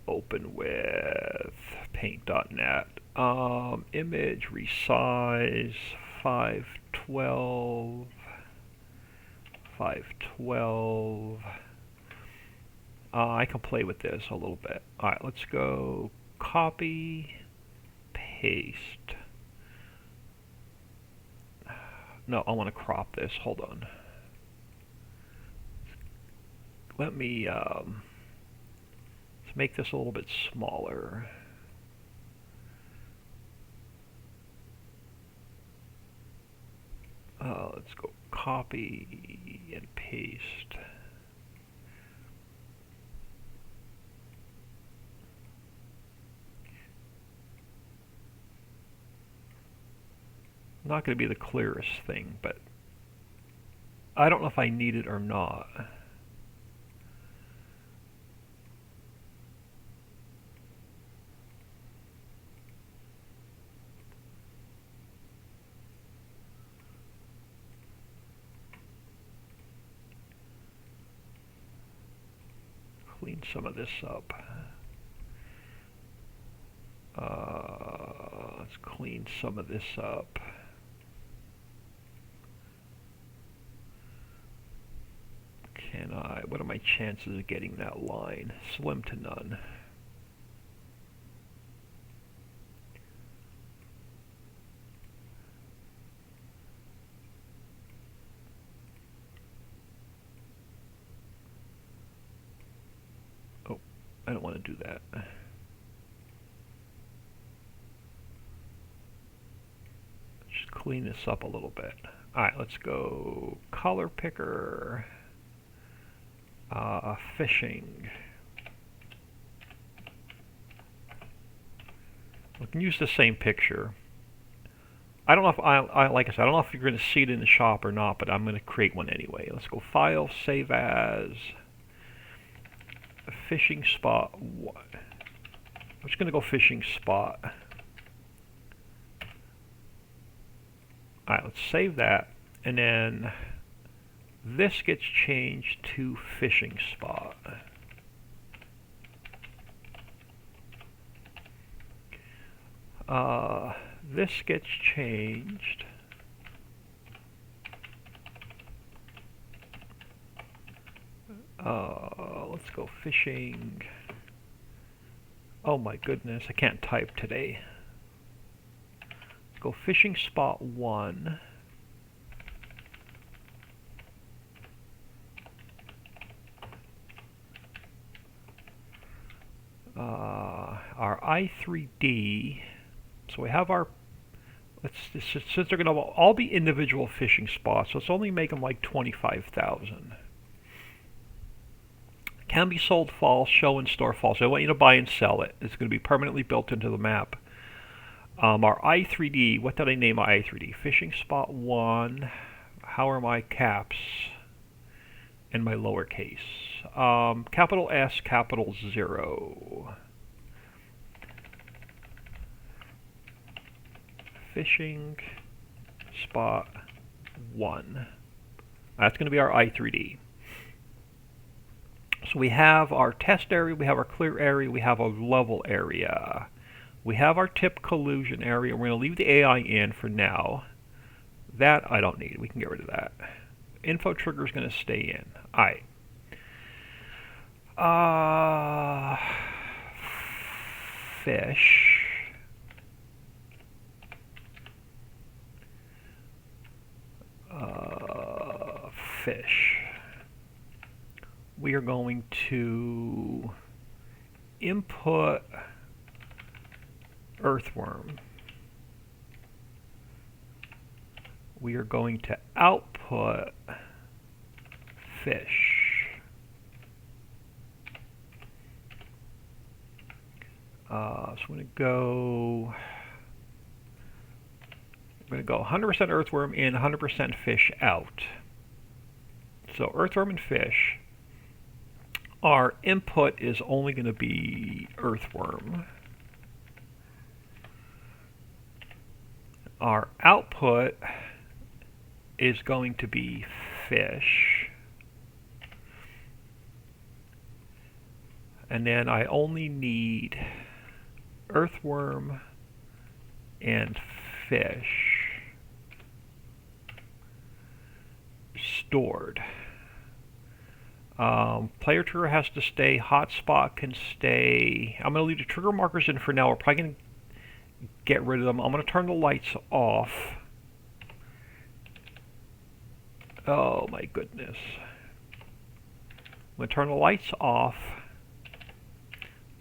Open with paint.net. Image resize 512. 512. I can play with this a little bit. Alright, let's go copy, paste. No, I want to crop this. Hold on. Let me let's make this a little bit smaller. Let's go copy and paste. Not going to be the clearest thing, but I don't know if I need it or not. Clean some of this up. Let's clean some of this up. What are my chances of getting that line? Slim to none. Oh, I don't want to do that. Just clean this up a little bit. Alright, let's go color picker. Fishing. We can use the same picture. I don't know if like I said, I don't know if you're going to see it in the shop or not, but I'm going to create one anyway. Let's go File, Save As, Fishing Spot 1. I'm just going to go Fishing Spot Alright, let's save that. And then this gets changed to fishing spot. This gets changed. Let's go fishing. Oh my goodness, I can't type today. Let's go fishing spot 1. Our I3D. So we have our, since they're going to all be individual fishing spots, let's only make them like 25,000. Can be sold false, show and store false. I want you to buy and sell it. It's going to be permanently built into the map. Our I3D, what did I name my I3D? Fishing spot 1. How are my caps and my lowercase? Capital S, capital 0. Fishing spot 1. That's going to be our I3D. So we have our test area, we have our clear area, we have a level area. We have our tip collusion area. We're going to leave the AI in for now. That I don't need. We can get rid of that. Info trigger is going to stay in. Alright. Fish. Fish. We are going to input earthworm. We are going to output fish. So I'm going to go 100% earthworm in, 100% fish out. So earthworm and fish. Our input is only going to be earthworm. Our output is going to be fish. And then I only need earthworm and fish stored. Player trigger has to stay. Hotspot can stay. I'm going to leave the trigger markers in for now. We're probably going to get rid of them. I'm going to turn the lights off. Oh my goodness. I'm going to turn the lights off.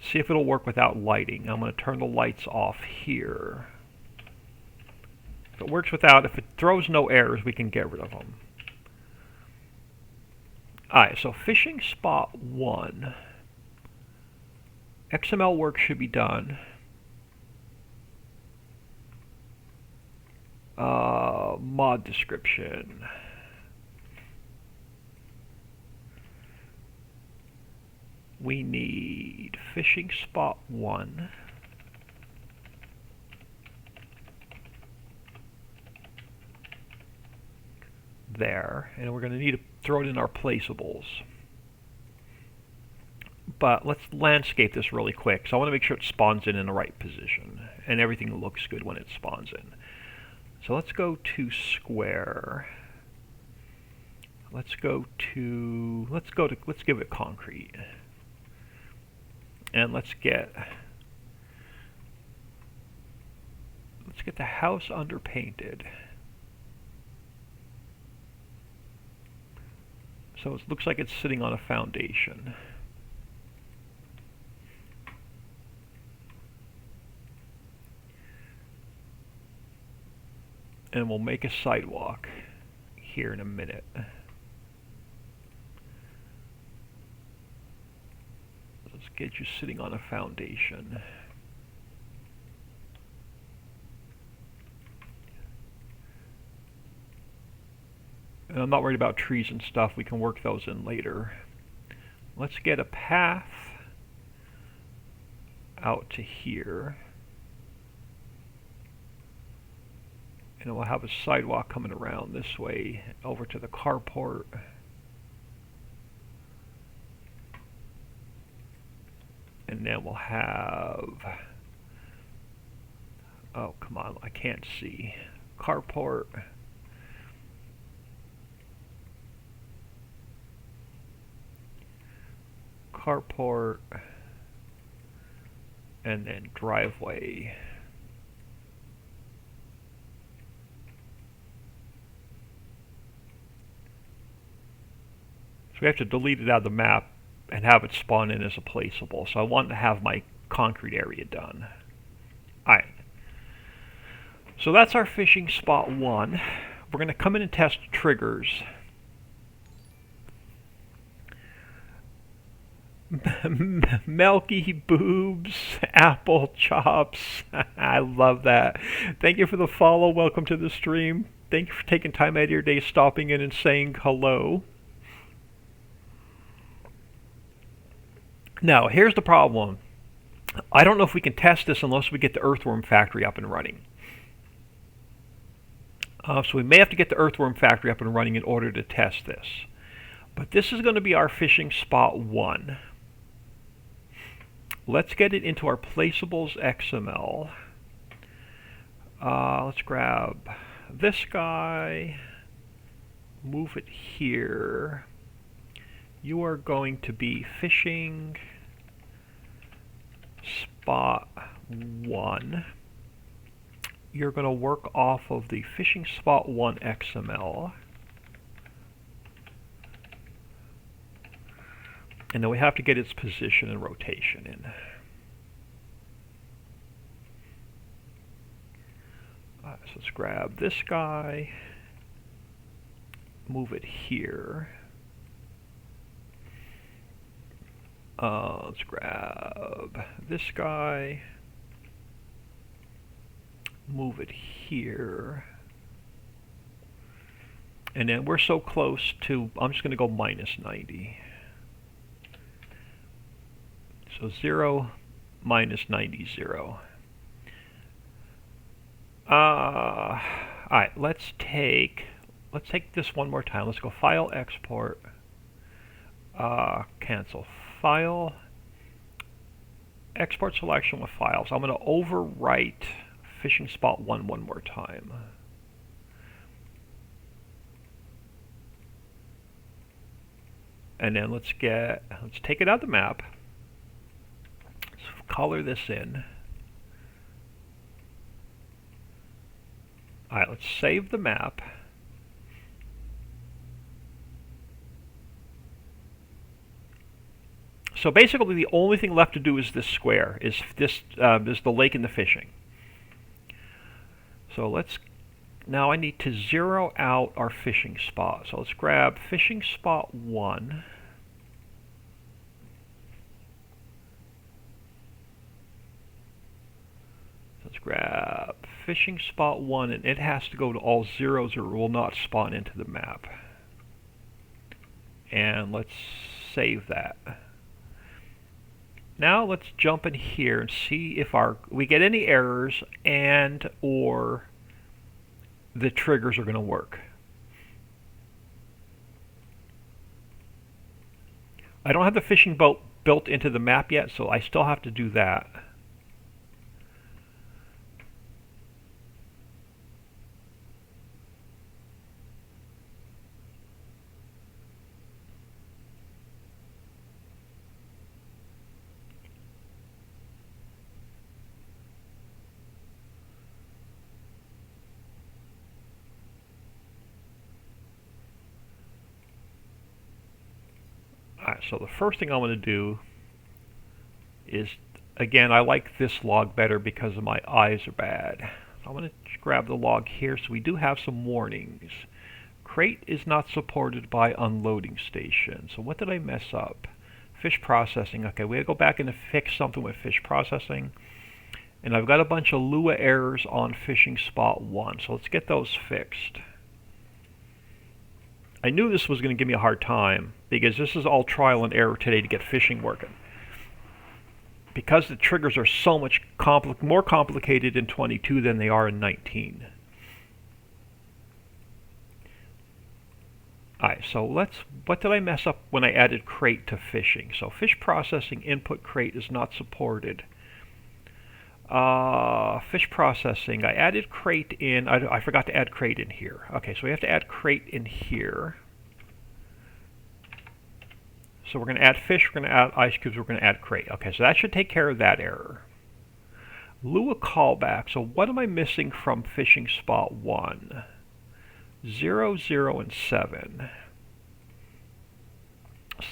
See if it'll work without lighting. I'm going to turn the lights off here. If it works without, if it throws no errors, we can get rid of them. Alright, so fishing spot 1. XML work should be done. Mod description. We need fishing spot 1. There, and we're going to need to throw it in our placeables. But let's landscape this really quick. So I want to make sure it spawns in the right position and everything looks good when it spawns in. So let's go to square. Let's give it concrete. And let's get the house underpainted. So it looks like it's sitting on a foundation. And we'll make a sidewalk here in a minute. Let's get you sitting on a foundation. And I'm not worried about trees and stuff. We can work those in later. Let's get a path out to here. And we'll have a sidewalk coming around this way over to the carport. And then we'll have, oh come on, I can't see, carport. Carport. And then driveway. So we have to delete it out of the map and have it spawn in as a placeable. So I want to have my concrete area done. Alright. So that's our fishing spot 1. We're going to come in and test triggers. Milky boobs, apple chops. I love that. Thank you for the follow. Welcome to the stream. Thank you for taking time out of your day, stopping in and saying hello. Now, here's the problem. I don't know if we can test this unless we get the earthworm factory up and running. So we may have to get the earthworm factory up and running in order to test this. But this is going to be our fishing spot 1. Let's get it into our placeables XML. Let's grab this guy, move it here. You are going to be fishing spot 1. You're going to work off of the fishing spot 1 XML. And then we have to get its position and rotation in. So let's grab this guy, move it here. Let's grab this guy, move it here. And then we're so close to, I'm just going to go minus 90. So 0 minus 90, 0. Alright, let's take this one more time. Let's go File, Export, cancel File, Export Selection with Files. I'm going to overwrite fishing spot 1 one more time. And then let's take it out of the map. Color this in. Alright, let's save the map. So basically the only thing left to do is this square, is the lake and the fishing. So now I need to zero out our fishing spot. So let's grab fishing spot 1. Let's grab fishing spot 1, and it has to go to all zeros or it will not spawn into the map. And let's save that. Now let's jump in here and see if we get any errors and or the triggers are going to work. I don't have the fishing boat built into the map yet, so I still have to do that. Alright, so the first thing I want to do is, again, I like this log better because my eyes are bad. So I'm going to grab the log here. So we do have some warnings. Crate is not supported by unloading station. So what did I mess up? Fish processing. Okay, we gotta go back and fix something with fish processing. And I've got a bunch of Lua errors on fishing spot 1. So let's get those fixed. I knew this was going to give me a hard time because this is all trial and error today to get fishing working. Because the triggers are so much more complicated in 22 than they are in 19. Alright, so what did I mess up when I added crate to fishing? So fish processing input crate is not supported. Fish processing, I added crate in, I forgot to add crate in here. Okay, so we have to add crate in here. So we're going to add fish, we're going to add ice cubes, we're going to add crate. Okay, so that should take care of that error. Lua callback, so what am I missing from fishing spot 1? 0, 0, and 7.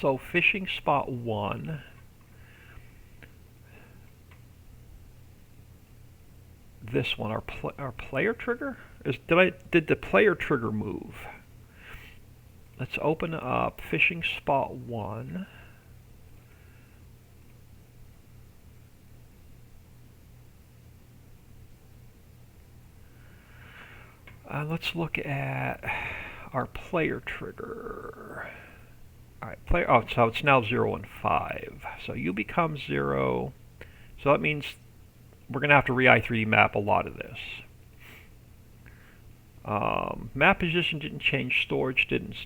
So fishing spot 1, this one, our player trigger? Did the player trigger move? Let's open up fishing spot 1. Let's look at our player trigger. Alright, player. Oh, so it's now 0 and 5. So you become 0. So that means we're going to have to re-i3D map a lot of this. Map position didn't change. Storage didn't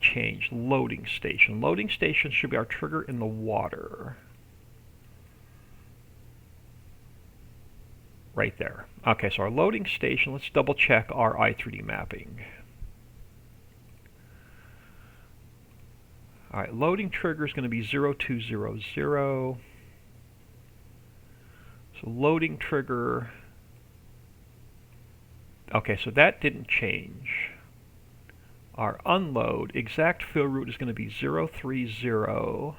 change. Loading station. Loading station should be our trigger in the water. Right there. Okay, so our loading station, let's double check our i3D mapping. Alright, loading trigger is going to be 0200. So loading trigger, okay, so that didn't change. Our unload, exact fill route is going to be 030.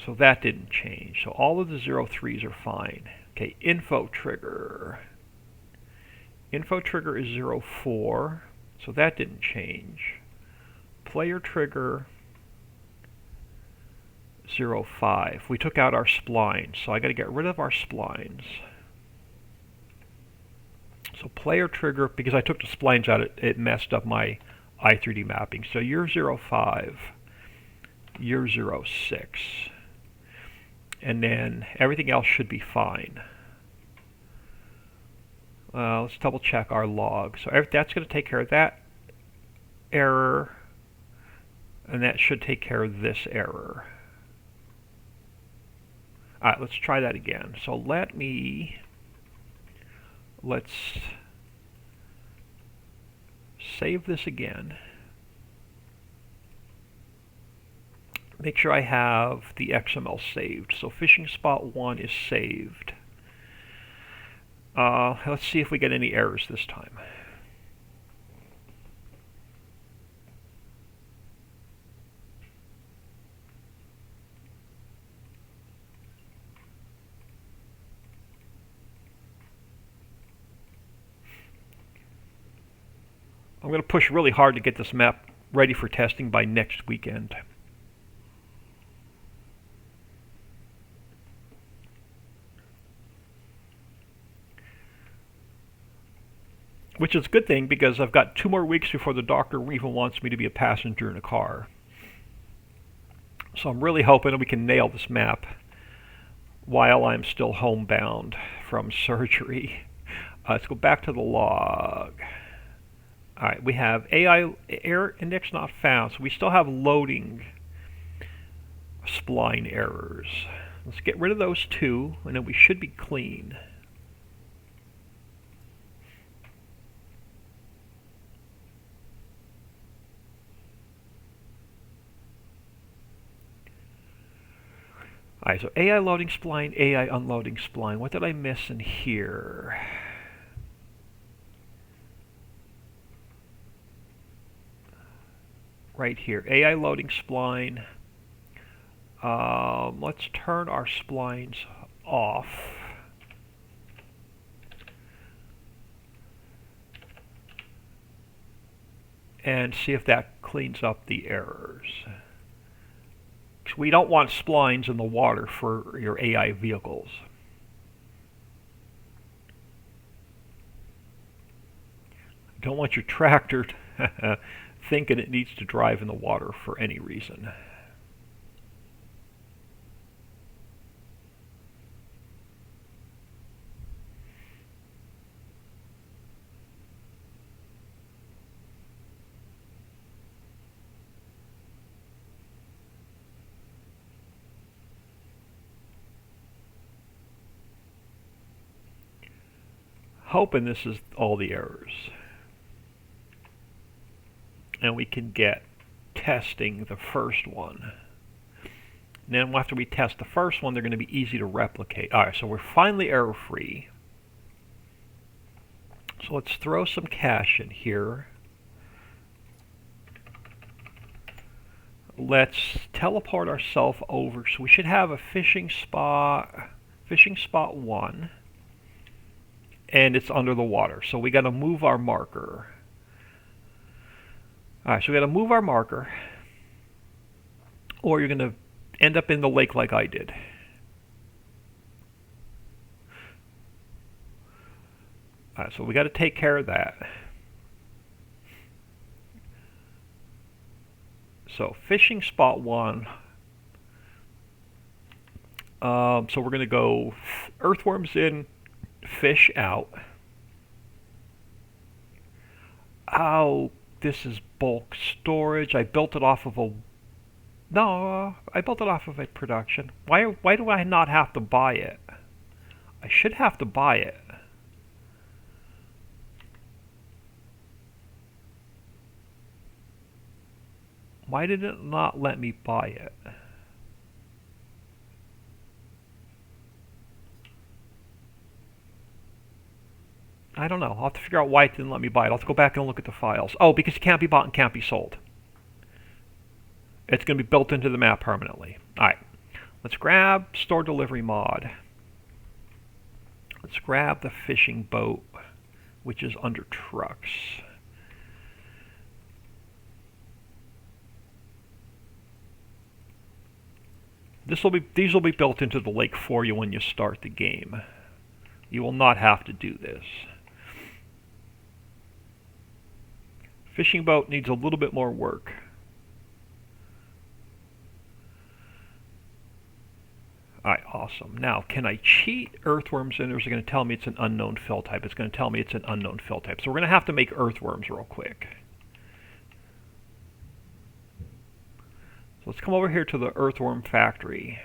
So that didn't change. So all of the 03s are fine. Okay, info trigger. Info trigger is 04. So that didn't change. Player trigger 05. We took out our splines, so I got to get rid of our splines. So player trigger, because I took the splines out, it messed up my i3D mapping. So you're 05, you're 06. And then everything else should be fine. Let's double check our log. So that's going to take care of that error, and that should take care of this error. Alright, let's try that again. So let's save this again. Make sure I have the XML saved. So fishing spot 1 is saved. Let's see if we get any errors this time. I'm going to push really hard to get this map ready for testing by next weekend. Which is a good thing, because I've got 2 more weeks before the doctor even wants me to be a passenger in a car. So I'm really hoping that we can nail this map while I'm still homebound from surgery. Let's go back to the log. Alright, we have AI error index not found, so we still have loading spline errors. Let's get rid of those 2, and then we should be clean. Alright, so AI loading spline, AI unloading spline. What did I miss in here? Right here, AI loading spline. Let's turn our splines off. And see if that cleans up the errors. We don't want splines in the water for your AI vehicles. Don't want your tractor thinking it needs to drive in the water for any reason. hoping this is all the errors. And we can get testing the first one. And then after we test the first one, they're going to be easy to replicate. Alright, so we're finally error-free. So let's throw some cache in here. Let's teleport ourselves over. So we should have a fishing spot 1. And it's under the water. So we got to move our marker. Alright, so we got to move our marker. Or you're going to end up in the lake like I did. Alright, so we got to take care of that. So fishing spot 1. So we're going to go earthworms in, fish out. Oh, this is bulk storage. I built it off of a... No, I built it off of a production. Why do I not have to buy it? I should have to buy it. Why did it not let me buy it? I don't know. I'll have to figure out why it didn't let me buy it. I'll have to go back and look at the files. Oh, because it can't be bought and can't be sold. It's going to be built into the map permanently. Alright. Let's grab store delivery mod. Let's grab the fishing boat, which is under trucks. These will be built into the lake for you when you start the game. You will not have to do this. Fishing boat needs a little bit more work. Alright, awesome. Now, can I cheat earthworms in, or is it going to tell me it's an unknown fill type? It's going to tell me it's an unknown fill type. So we're going to have to make earthworms real quick. So let's come over here to the earthworm factory.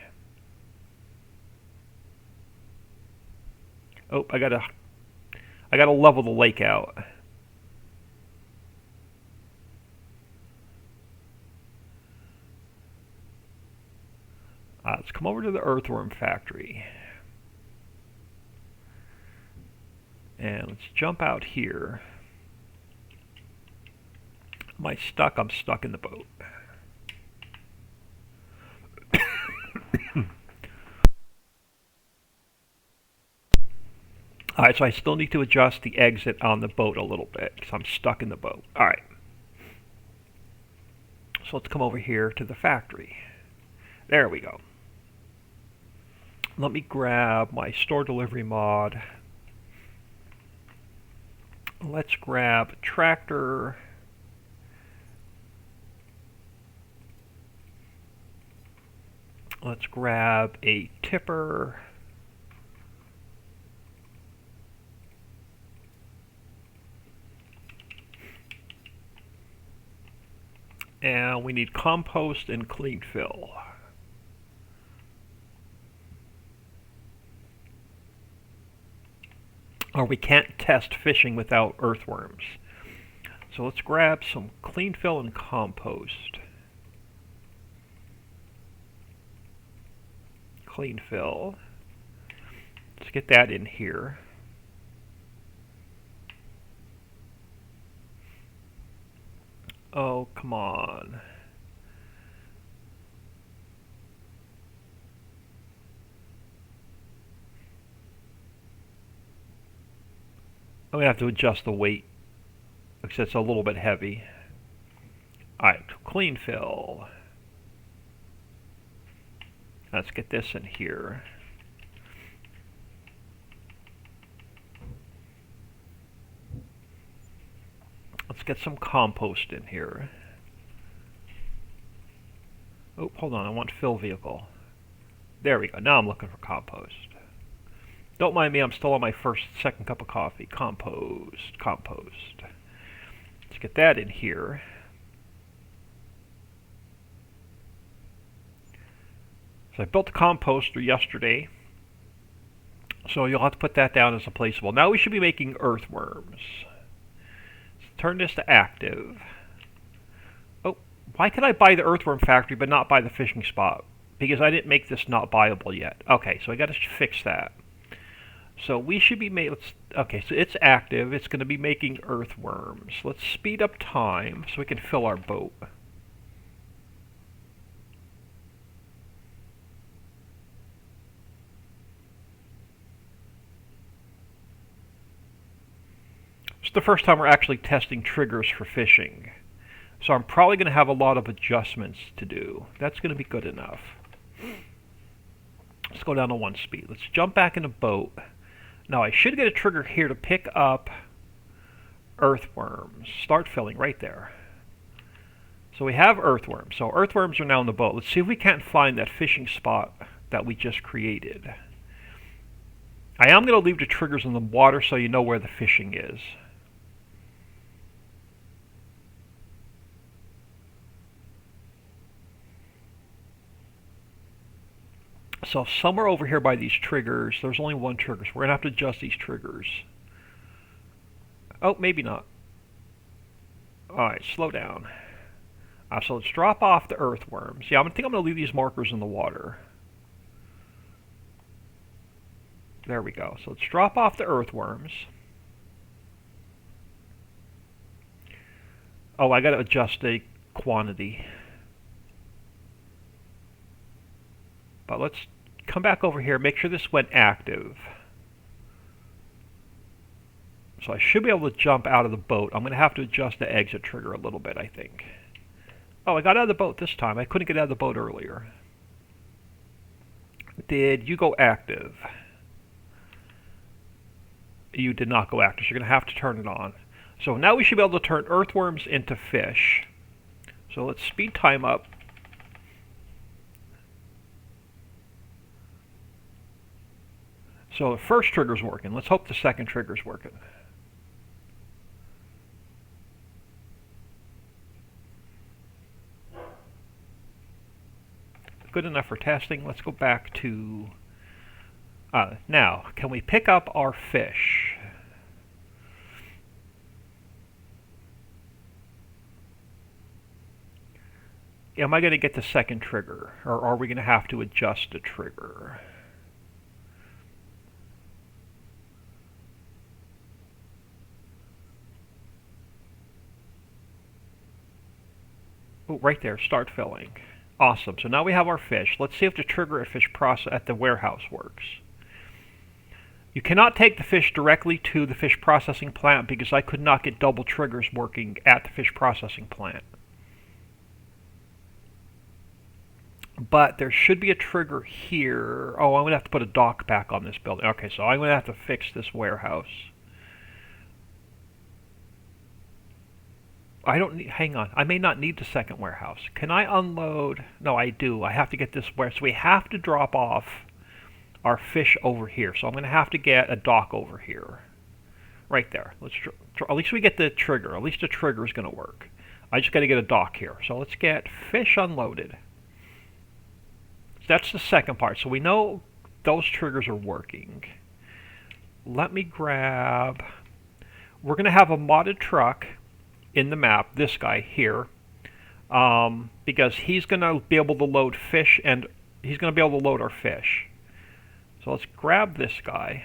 Oh, I gotta level the lake out. Let's come over to the earthworm factory. And let's jump out here. Am I stuck? I'm stuck in the boat. Alright, so I still need to adjust the exit on the boat a little bit because I'm stuck in the boat. Alright. So let's come over here to the factory. There we go. Let me grab my store delivery mod. Let's grab a tractor. Let's grab a tipper. And we need compost and clean fill. Or we can't test fishing without earthworms. So let's grab some clean fill and compost. Clean fill. Let's get that in here. Oh, come on. I'm going to have to adjust the weight because it's a little bit heavy. Alright, clean fill. Let's get this in here. Let's get some compost in here. Oh, hold on, I want fill vehicle. There we go, now I'm looking for compost. Don't mind me, I'm still on my second cup of coffee. Compost, compost. Let's get that in here. So I built the composter yesterday. So you'll have to put that down as a placeable. Now we should be making earthworms. Turn this to active. Oh, why could I buy the earthworm factory but not buy the fishing spot? Because I didn't make this not buyable yet. Okay, so I got to fix that. So we should be okay, so it's active. It's going to be making earthworms. Let's speed up time so we can fill our boat. It's the first time we're actually testing triggers for fishing. So I'm probably going to have a lot of adjustments to do. That's going to be good enough. Let's go down to 1 speed. Let's jump back in the boat. Now I should get a trigger here to pick up earthworms. Start filling right there. So we have earthworms. So earthworms are now in the boat. Let's see if we can't find that fishing spot that we just created. I am going to leave the triggers in the water so you know where the fishing is. So somewhere over here by these triggers, there's only 1 trigger, so we're going to have to adjust these triggers. Oh, maybe not. Alright, slow down. So let's drop off the earthworms. Yeah, I think I'm going to leave these markers in the water. There we go. So let's drop off the earthworms. Oh, I got to adjust the quantity. But let's come back over here, make sure this went active. So I should be able to jump out of the boat. I'm going to have to adjust the exit trigger a little bit, I think. Oh, I got out of the boat this time. I couldn't get out of the boat earlier. Did you go active? You did not go active, so you're going to have to turn it on. So now we should be able to turn earthworms into fish. So let's speed time up. So the first trigger's working. Let's hope the second trigger's working. Good enough for testing. Let's go back to... now, can we pick up our fish? Am I going to get the second trigger? Or are we going to have to adjust the trigger? Oh, right there, start filling. Awesome, so now we have our fish. Let's see if the trigger at the warehouse works. You cannot take the fish directly to the fish processing plant because I could not get double triggers working at the fish processing plant. But there should be a trigger here. Oh, I'm going to have to put a dock back on this building. Okay, so I'm going to have to fix this warehouse. I don't need, hang on, I may not need the second warehouse. Can I unload? No, I do. I have to get this warehouse. So we have to drop off our fish over here. So I'm going to have to get a dock over here. Right there. Let's at least we get the trigger. At least the trigger is going to work. I just got to get a dock here. So let's get fish unloaded. That's the second part. So we know those triggers are working. Let me grab... We're going to have a modded truck in the map, this guy here, because he's going to be able to load fish, and he's going to be able to load our fish. So let's grab this guy,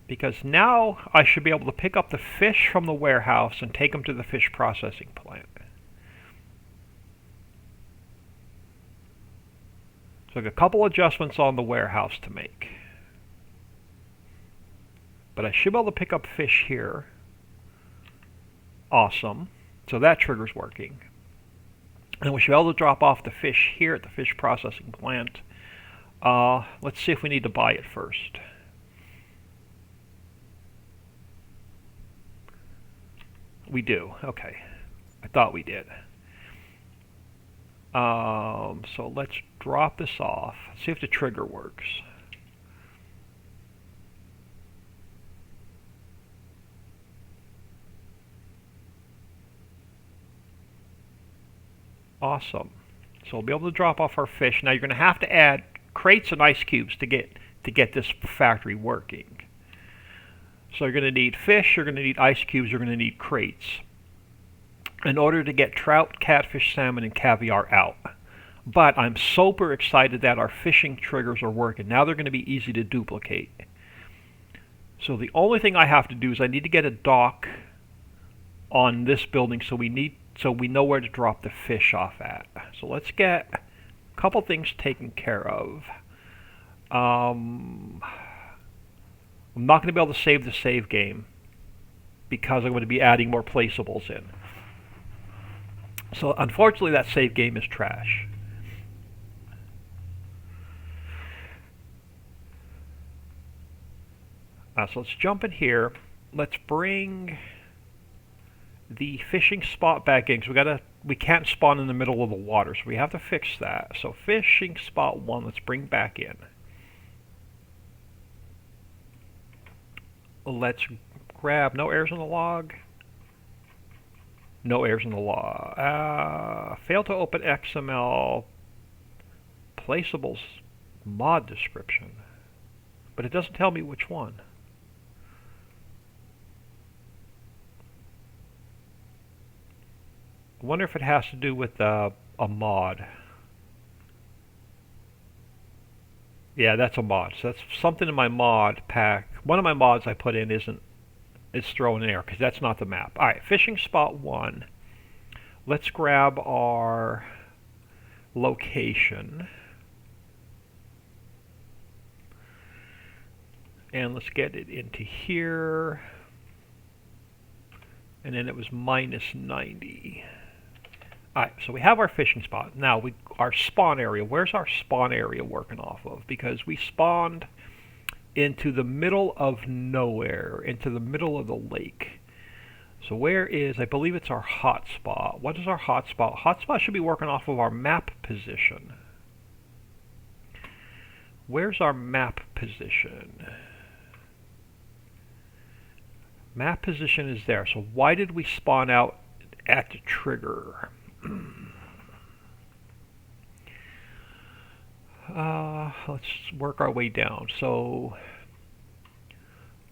because now I should be able to pick up the fish from the warehouse and take them to the fish processing plant. So a couple adjustments on the warehouse to make. But I should be able to pick up fish here. Awesome. So that trigger's working. And we should be able to drop off the fish here at the fish processing plant. Let's see if we need to buy it first. We do. Okay. I thought we did. So let's drop this off. See if the trigger works. Awesome. So we'll be able to drop off our fish. Now you're going to have to add crates and ice cubes to get to get this factory working. So you're going to need fish, you're going to need ice cubes, you're going to need crates in order to get trout, catfish, salmon, and caviar out. But I'm super excited that our fishing triggers are working. Now they're going to be easy to duplicate. So the only thing I have to do is I need to get a dock on this building so we know where to drop the fish off at. So let's get a couple things taken care of. I'm not going to be able to save the save game because I'm going to be adding more placeables in. So unfortunately that save game is trash. So let's jump in here. Let's bring the fishing spot back in, because we can't spawn in the middle of the water, so we have to fix that. So fishing spot 1, let's bring back in. Let's grab no errors in the log. No errors in the log. Fail to open XML placeables mod description, but it doesn't tell me which one. I wonder if it has to do with a mod. Yeah, that's a mod. So that's something in my mod pack. One of my mods I put in is throwing an error because that's not the map. All right, fishing spot 1. Let's grab our location. And let's get it into here. And then it was minus 90. Alright, so we have our fishing spot. Now, our spawn area. Where's our spawn area working off of? Because we spawned into the middle of nowhere, into the middle of the lake. So where is, I believe it's our hotspot. What is our hotspot? Hotspot should be working off of our map position. Where's our map position? Map position is there. So why did we spawn out at the trigger? Let's work our way down. So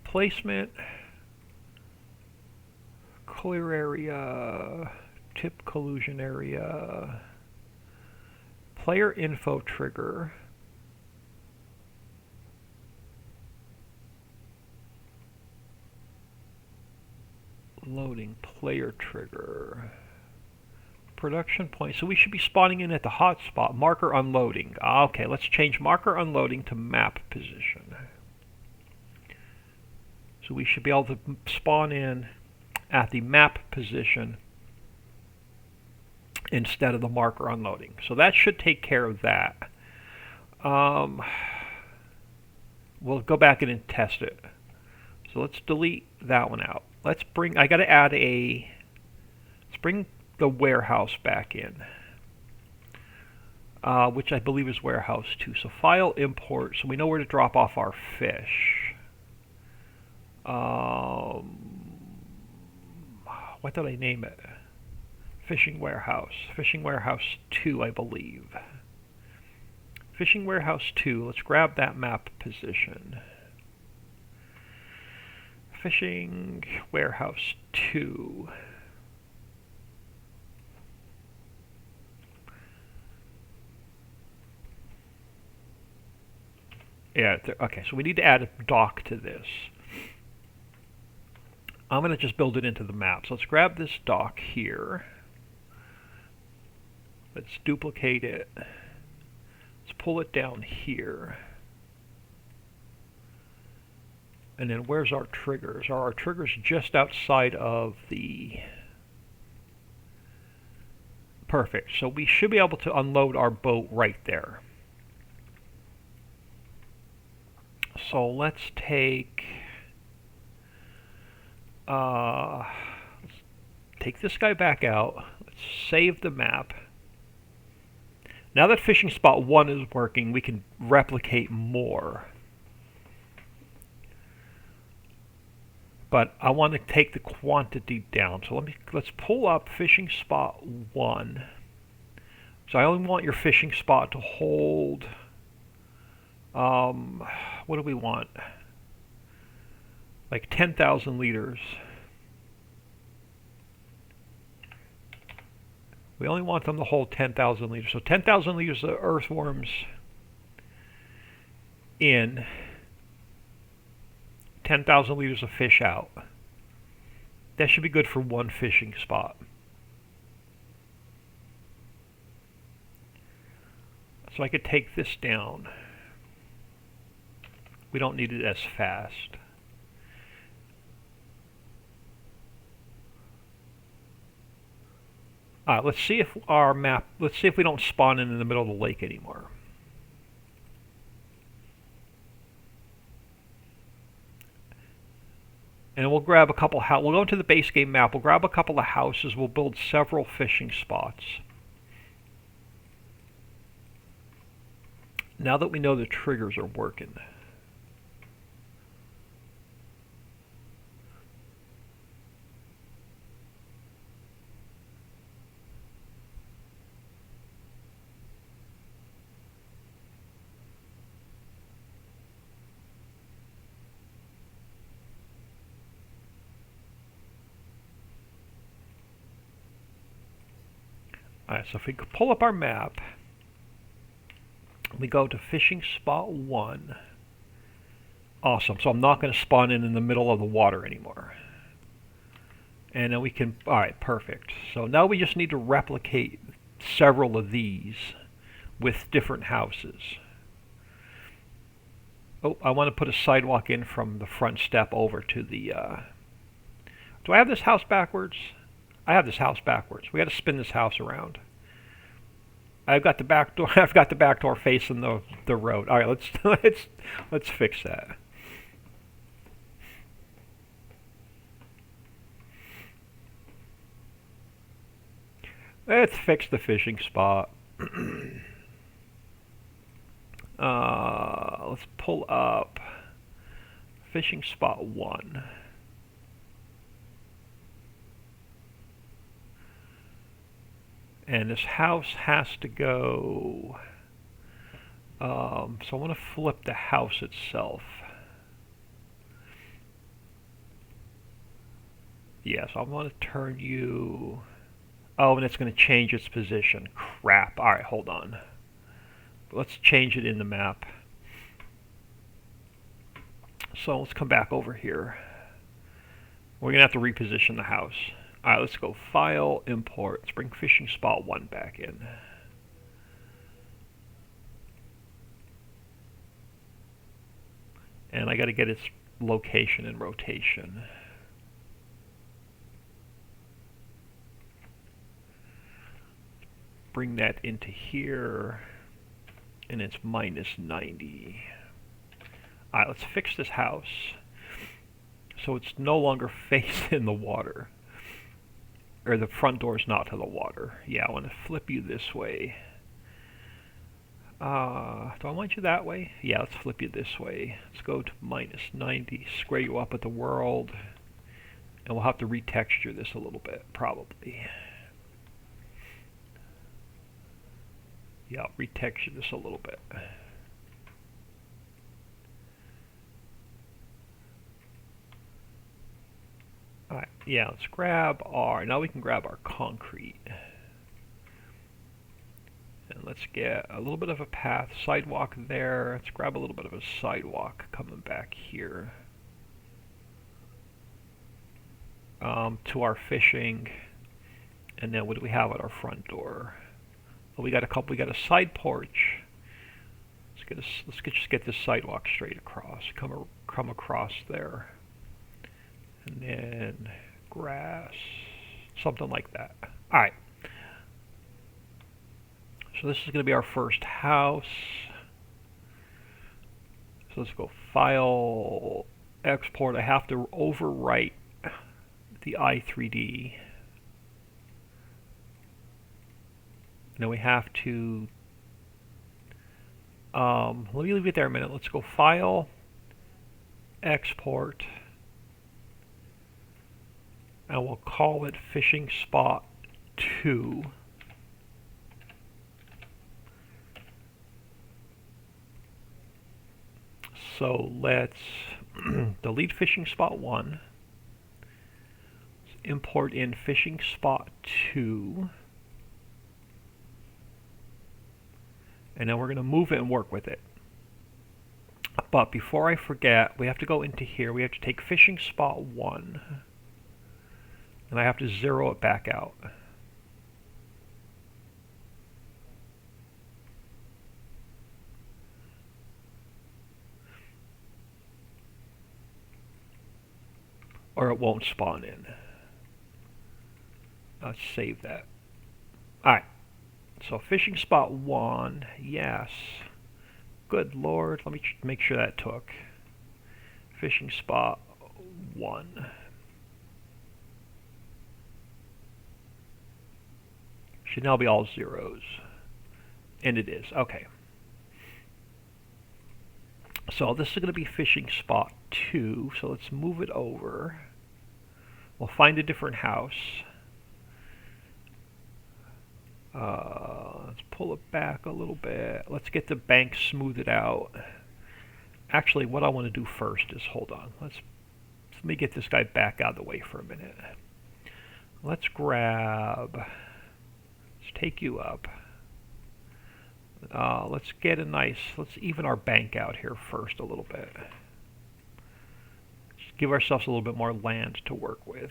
placement, clear area, tip collusion area, player info trigger, loading player trigger, production point. So we should be spawning in at the hotspot. Marker unloading. Okay, let's change marker unloading to map position. So we should be able to spawn in at the map position instead of the marker unloading. So that should take care of that. We'll go back in and test it. So let's delete that one out. Let's bring the warehouse back in, which I believe is warehouse 2. So file import, so we know where to drop off our fish. What did I name it? Fishing warehouse 2, I believe. Fishing warehouse 2, let's grab that map position. Fishing warehouse 2. Yeah, okay, so we need to add a dock to this. I'm going to just build it into the map. So let's grab this dock here. Let's duplicate it. Let's pull it down here. And then where's our triggers? Are our triggers just outside of the... Perfect. So we should be able to unload our boat right there. So let's take... let's take this guy back out. Let's save the map. Now that fishing spot 1 is working, we can replicate more. But I want to take the quantity down. So let's pull up fishing spot 1. So I only want your fishing spot to hold Um, what do we want? Like 10,000 liters. We only want them to hold 10,000 liters. So 10,000 liters of earthworms in, 10,000 liters of fish out. That should be good for one fishing spot. So I could take this down. We don't need it as fast. Let's see if our map, let's see if we don't spawn in the middle of the lake anymore. And we'll grab a couple, we'll go into the base game map, we'll grab a couple of houses, we'll build several fishing spots. Now that we know the triggers are working. Alright, so if we pull up our map, we go to fishing spot 1. Awesome, so I'm not going to spawn in the middle of the water anymore. And then we can, alright, perfect. So now we just need to replicate several of these with different houses. Oh, I want to put a sidewalk in from the front step over to the, do I have this house backwards? I have this house backwards. We got to spin this house around. I've got the back door. I've got the back door facing the road. All right, let's fix that. Let's fix the fishing spot. Let's pull up fishing spot 1. And this house has to go, so I want to flip the house itself. Yes, I want to turn you, oh, and it's going to change its position. Crap. Alright, hold on. Let's change it in the map. So let's come back over here. We're going to have to reposition the house. Alright, let's go File, Import. Let's bring fishing spot 1 back in. And I got to get its location and rotation. Bring that into here. And it's minus 90. Alright, let's fix this house. So it's no longer facing the water. Or the front door's not to the water. Yeah, I want to flip you this way. Do I want you that way? Yeah, let's flip you this way. Let's go to minus 90, square you up at the world. And we'll have to retexture this a little bit, probably. Yeah, I'll retexture this a little bit. Alright, yeah, let's grab our, now we can grab our concrete. And let's get a little bit of a path, sidewalk there. Let's grab a little bit of a sidewalk coming back here. To our fishing. And then what do we have at our front door? Well, we got a side porch. Let's just get this sidewalk straight across. Come across there. And then grass, something like that. Alright. So this is going to be our first house. So let's go File, Export. I have to overwrite the i3D. And then we have to, let me leave it there a minute. Let's go File, Export. And we'll call it Fishing Spot 2. So let's delete fishing spot 1. Let's import in fishing spot 2. And then we're going to move it and work with it. But before I forget, we have to go into here. We have to take fishing spot 1. And I have to 0 it back out. Or it won't spawn in. Let's save that. Alright. So fishing spot 1, yes. Good lord, let me make sure that took. Fishing spot 1. Should now be all zeros. And it is, okay. So this is going to be fishing spot 2, so let's move it over. We'll find a different house. Let's pull it back a little bit. Let's get the bank smoothed out. Actually, what I want to do first is, hold on. Let me get this guy back out of the way for a minute. Let's take you up. Let's even our bank out here first a little bit. Just give ourselves a little bit more land to work with.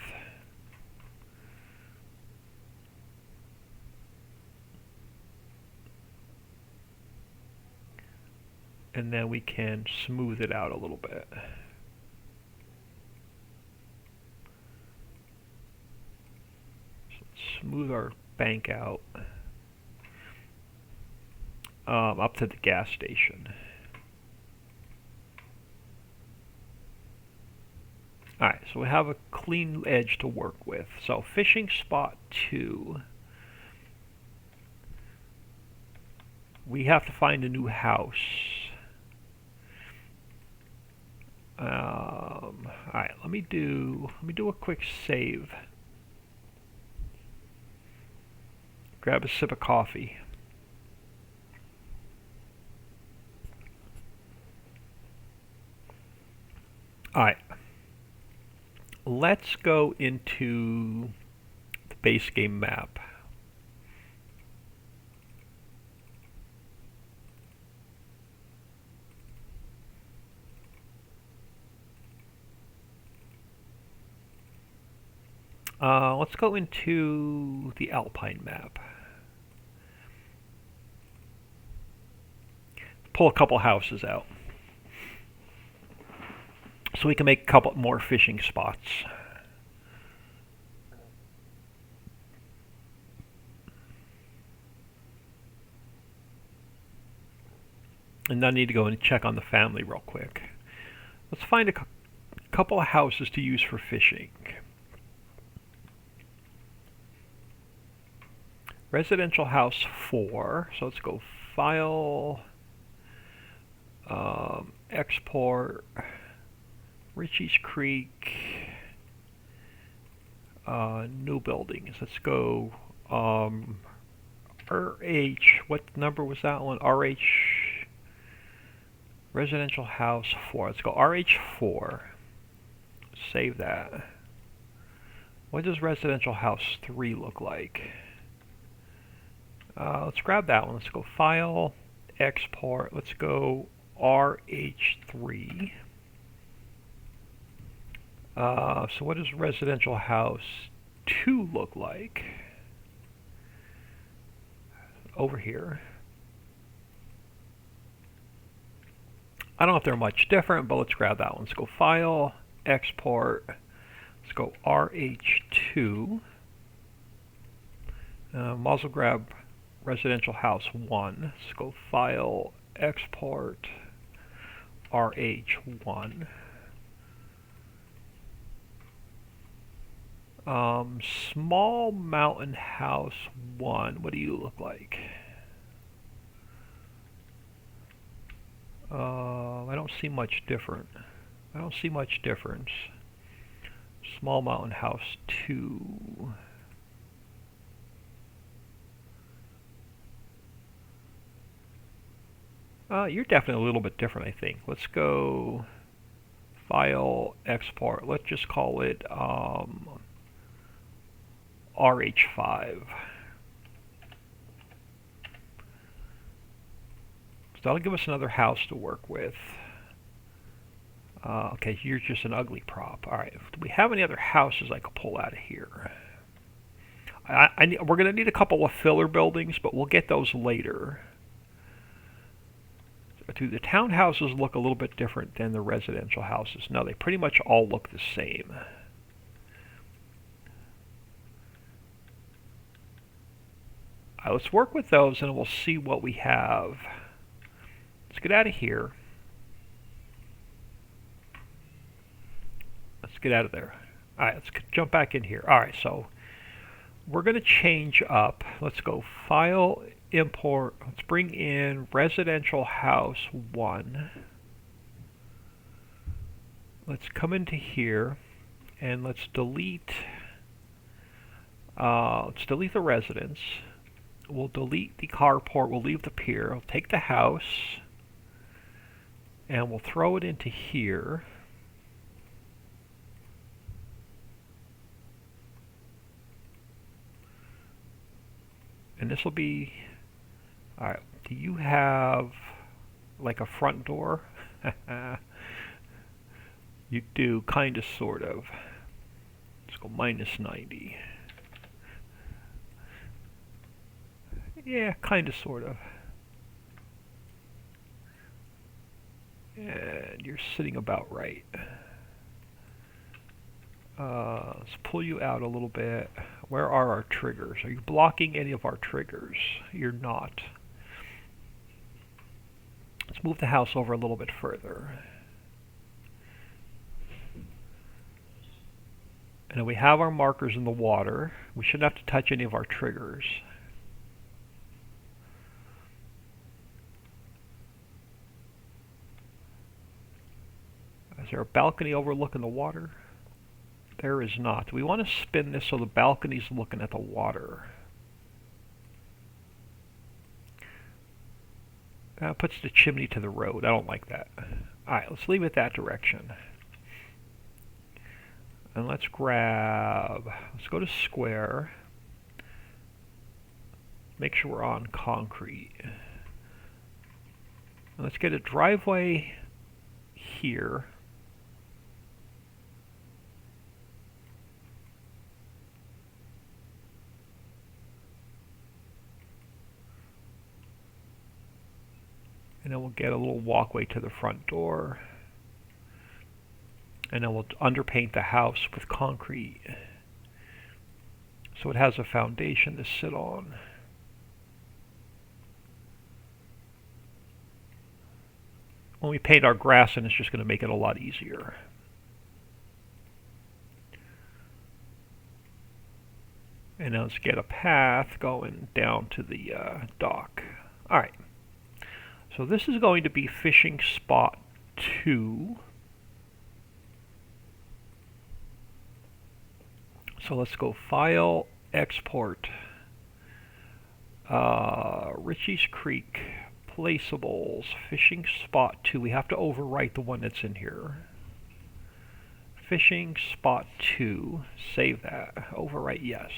And then we can smooth it out a little bit. So let's smooth our bank out up to the gas station. Alright, so we have a clean edge to work with. So fishing spot 2. We have to find a new house. Alright, let me do a quick save. Grab a sip of coffee. Alright. Let's go into the base game map. Let's go into the Alpine map. Pull a couple houses out so we can make a couple more fishing spots. And I need to go and check on the family real quick. Let's find a couple of houses to use for fishing. Residential house 4. So let's go file, export, Ricci Creek, new buildings. Let's go RH. What number was that one? RH. Residential house 4. Let's go RH4. Save that. What does residential house 3 look like? Let's grab that one. Let's go file, export. Let's go RH3. So what does residential house 2 look like? Over here. I don't know if they're much different, but let's grab that one. Let's go file, export. Let's go RH2. I'll also grab residential house 1. Let's go file, export, RH1. Small mountain house 1. What do you look like? I don't see much different. I don't see much difference. Small mountain house 2. You're definitely a little bit different, I think. Let's go File, Export. Let's just call it RH5. So that'll give us another house to work with. Okay, you're just an ugly prop. All right, do we have any other houses I could pull out of here? We're going to need a couple of filler buildings, but we'll get those later. Do the townhouses look a little bit different than the residential houses? No, they pretty much all look the same. All right, let's work with those and we'll see what we have. Let's get out of here. Let's get out of there. All right, let's jump back in here. All right, so we're going to change up. Let's go File, Import. Let's bring in Residential House 1. Let's come into here and let's delete the residence. We'll delete the carport. We'll leave the pier. We'll take the house and we'll throw it into here. And this will be, all right, do you have like a front door? You do, kind of, sort of. Let's go -90. Yeah, kind of, sort of. And you're sitting about right. Let's pull you out a little bit. Where are our triggers? Are you blocking any of our triggers? You're not. Let's move the house over a little bit further. And then we have our markers in the water. We shouldn't have to touch any of our triggers. Is there a balcony overlooking the water? There is not. We want to spin this so the balcony's looking at the water. That puts the chimney to the road. I don't like that. Alright, let's leave it that direction. And let's go to square. Make sure we're on concrete. And let's get a driveway here. And then we'll get a little walkway to the front door. And then we'll underpaint the house with concrete so it has a foundation to sit on. When we paint our grass in, it's just going to make it a lot easier. And now let's get a path going down to the dock. Alright. So this is going to be fishing spot 2. So let's go File, Export, Ricci Creek, Placeables, Fishing Spot 2. We have to overwrite the one that's in here. Fishing Spot 2. Save that. Overwrite yes.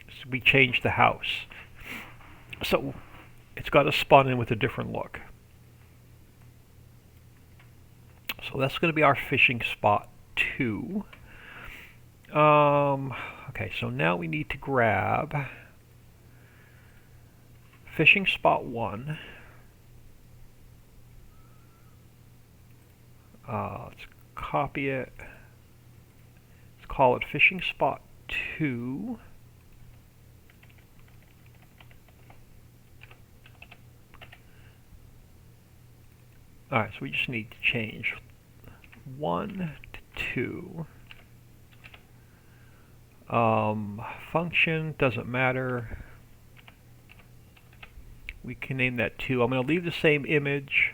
So we changed the house. So it's got to spawn in with a different look. So that's going to be our fishing spot 2. Okay, so now we need to grab fishing spot 1. Let's copy it. Let's call it fishing spot 2. Alright, so we just need to change 1 to 2. Function doesn't matter. We can name that 2. I'm going to leave the same image,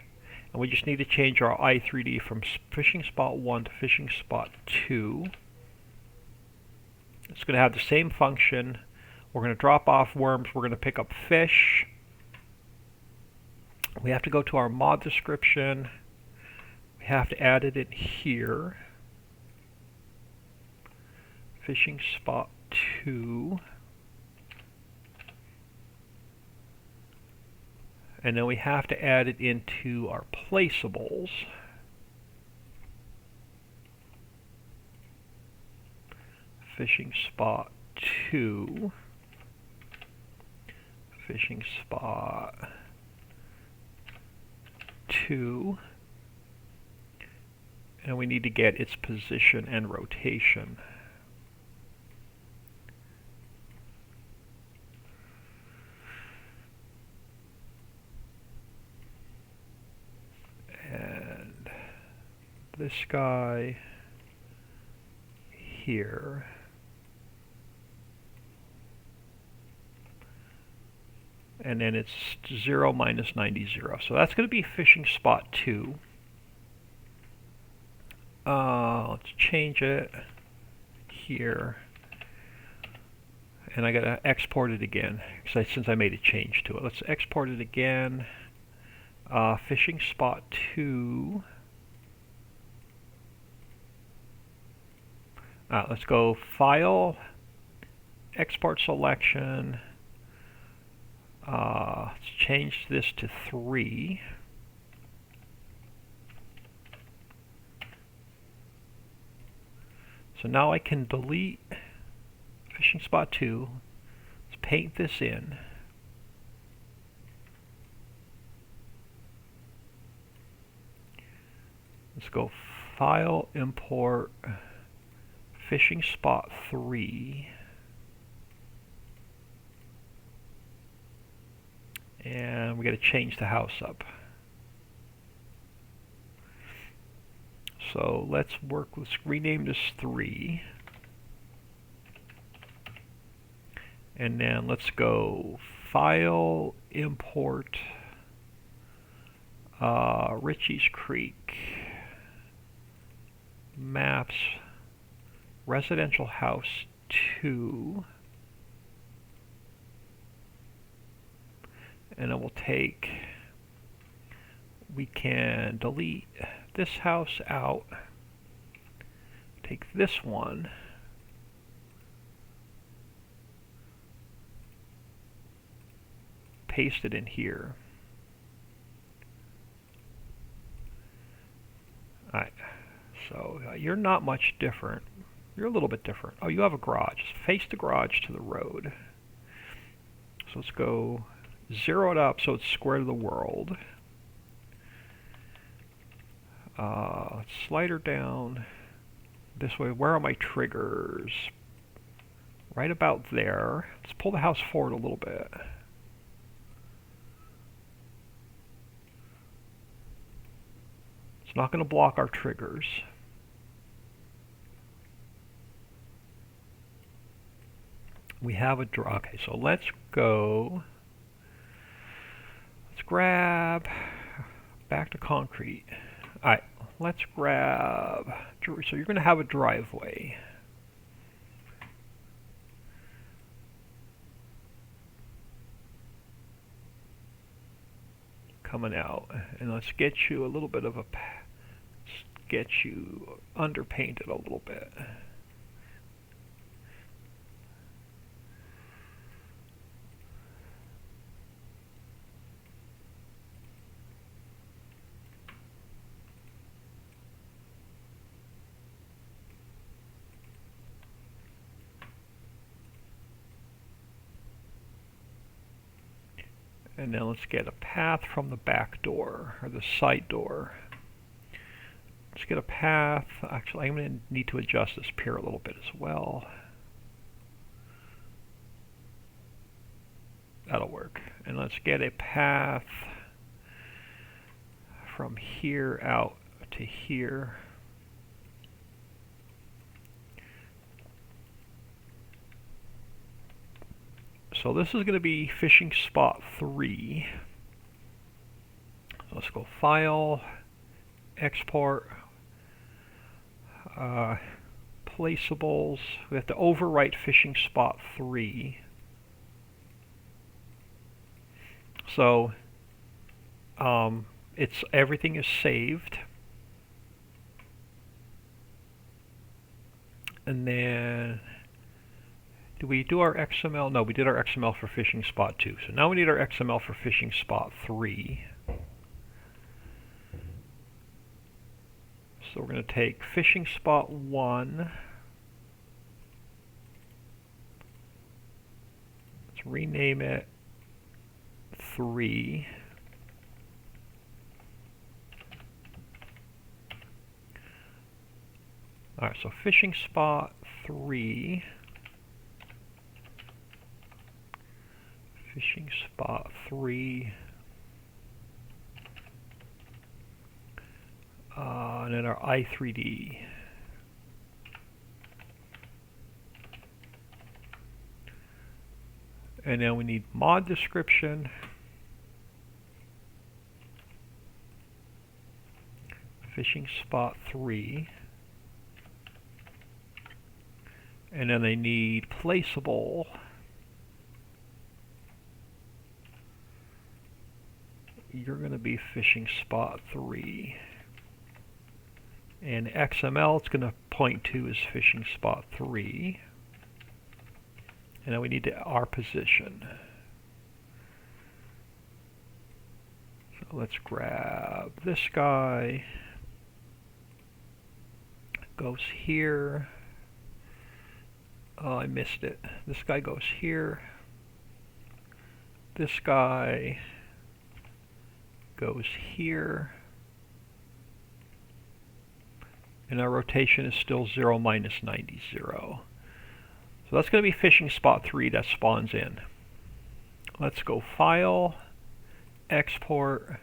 and we just need to change our i3D from fishing spot 1 to fishing spot 2. It's going to have the same function. We're going to drop off worms. We're going to pick up fish. We have to go to our mod description. We have to add it in here. Fishing spot 2. And then we have to add it into our placeables. Fishing spot 2. Fishing spot 2. And we need to get its position and rotation. And this guy here. And then it's 0 minus 90, 0. So that's going to be fishing spot 2. Let's change it here. And I got to export it again since I made a change to it. Let's export it again. Fishing spot 2. Let's go File, Export Selection. Let's change this to 3. So now I can delete fishing spot 2. Let's paint this in. Let's go File, Import, Fishing Spot 3. And we got to change the house up. So let's rename this 3. And then let's go File, Import, Ricci Creek Maps, Residential House 2. And then we'll we can delete this house out, take this one, paste it in here. Alright, so you're not much different. You're a little bit different. Oh, you have a garage. Face the garage to the road. So let's go 0 it up so it's square to the world. Let's slide her down this way. Where are my triggers? Right about there. Let's pull the house forward a little bit. It's not going to block our triggers. We have a draw. Okay, so let's go. Let's grab back to concrete. Alright, let's grab. So you're going to have a driveway. Coming out. And let's get you a little bit of get you underpainted a little bit. And then let's get a path from the back door, or the side door. Let's get a path. Actually, I'm going to need to adjust this pier a little bit as well. That'll work. And let's get a path from here out to here. So this is going to be fishing spot 3. So let's go File, Export, Placeables. We have to overwrite fishing spot 3. So Everything is saved. And then, do we do our XML? No, we did our XML for fishing spot 2. So now we need our XML for fishing spot 3. So we're going to take fishing spot 1. Let's rename it 3. Alright, so fishing spot 3. Fishing spot 3. And then our I3D. And then we need mod description. Fishing spot 3. And then they need placeable. You're going to be fishing spot 3. And XML it's going to point to is fishing spot 3. And then we need our position. So let's grab this guy. Goes here. Oh, I missed it. This guy goes here. This guy goes here. And our rotation is still 0 minus 90, 0. So that's going to be fishing spot 3 that spawns in. Let's go File, Export,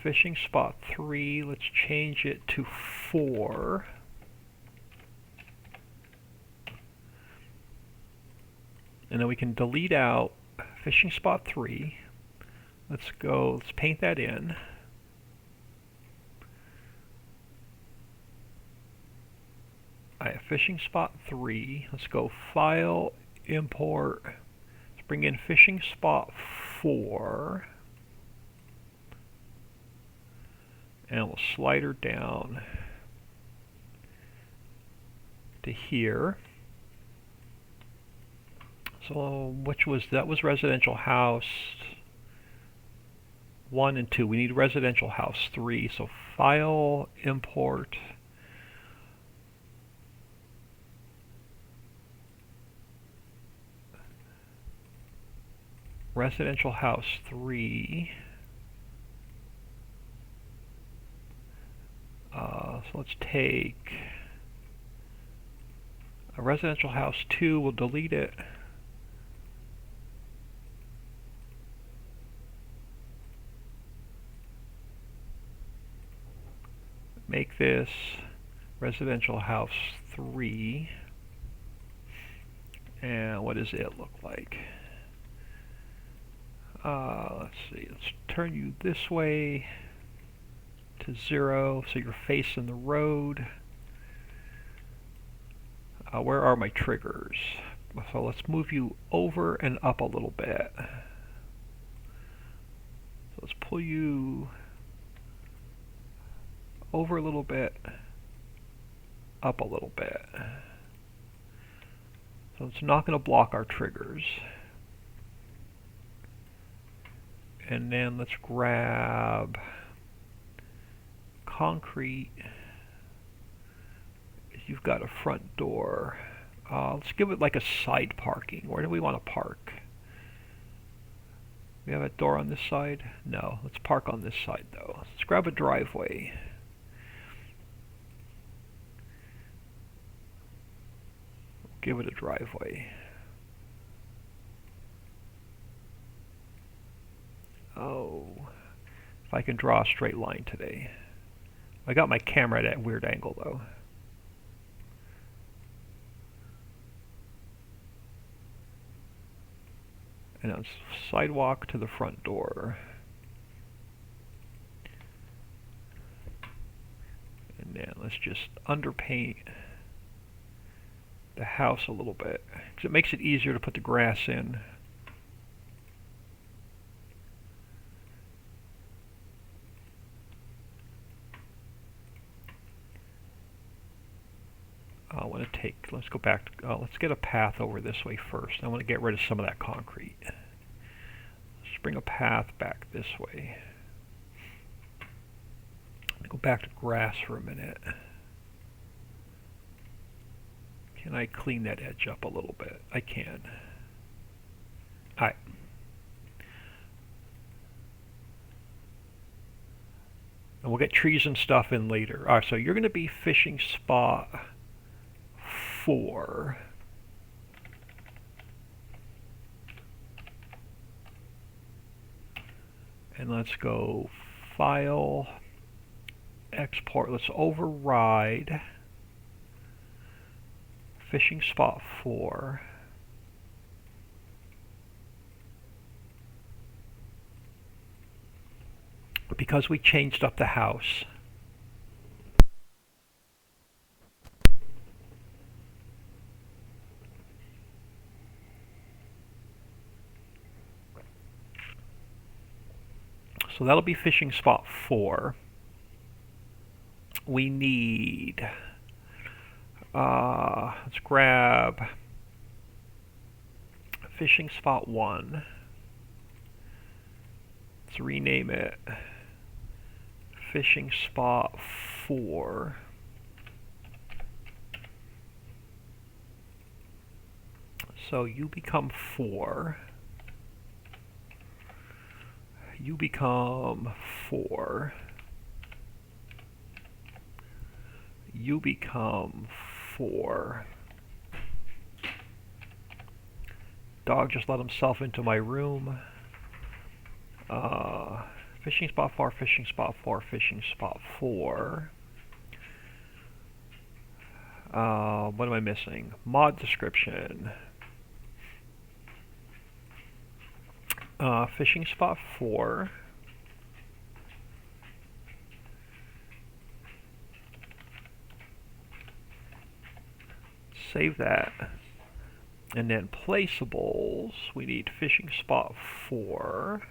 fishing spot 3. Let's change it to 4. And then we can delete out fishing spot 3. Let's paint that in. Alright, fishing spot 3. Let's go File, Import. Let's bring in fishing spot 4. And we'll slide her down to here. So that was residential house 1 and 2. We need residential house 3. So File, Import. Residential house 3. So let's take a residential house 2. We'll delete it. Make this residential house 3. And what does it look like? Let's see, let's turn you this way to 0 so you're facing the road. Where are my triggers? So let's move you over and up a little bit. So let's pull you over a little bit, up a little bit. So it's not going to block our triggers. And then let's grab concrete. You've got a front door. Let's give it like a side parking. Where do we want to park? We have a door on this side? No. Let's park on this side though. Let's grab a driveway. Give it a driveway. Oh, if I can draw a straight line today. I got my camera at a weird angle though. And now sidewalk to the front door. And then let's just underpaint the house a little bit, because it makes it easier to put the grass in. I want to take, let's go back, let's get a path over this way first. I want to get rid of some of that concrete. Let's bring a path back this way. Let me go back to grass for a minute. Can I clean that edge up a little bit? I can. Alright. And we'll get trees and stuff in later. Alright, so you're going to be fishing spot 4. And let's go File, Export. Let's override fishing spot 4. Because we changed up the house. So that'll be fishing spot 4. We need, let's grab fishing spot 1. Let's rename it fishing spot 4. So you become 4. You become 4. You become 4. Dog just let himself into my room. Fishing spot 4, fishing spot 4, fishing spot 4. What am I missing? Mod description. Fishing spot 4. Save that. And then placeables, we need fishing spot 4.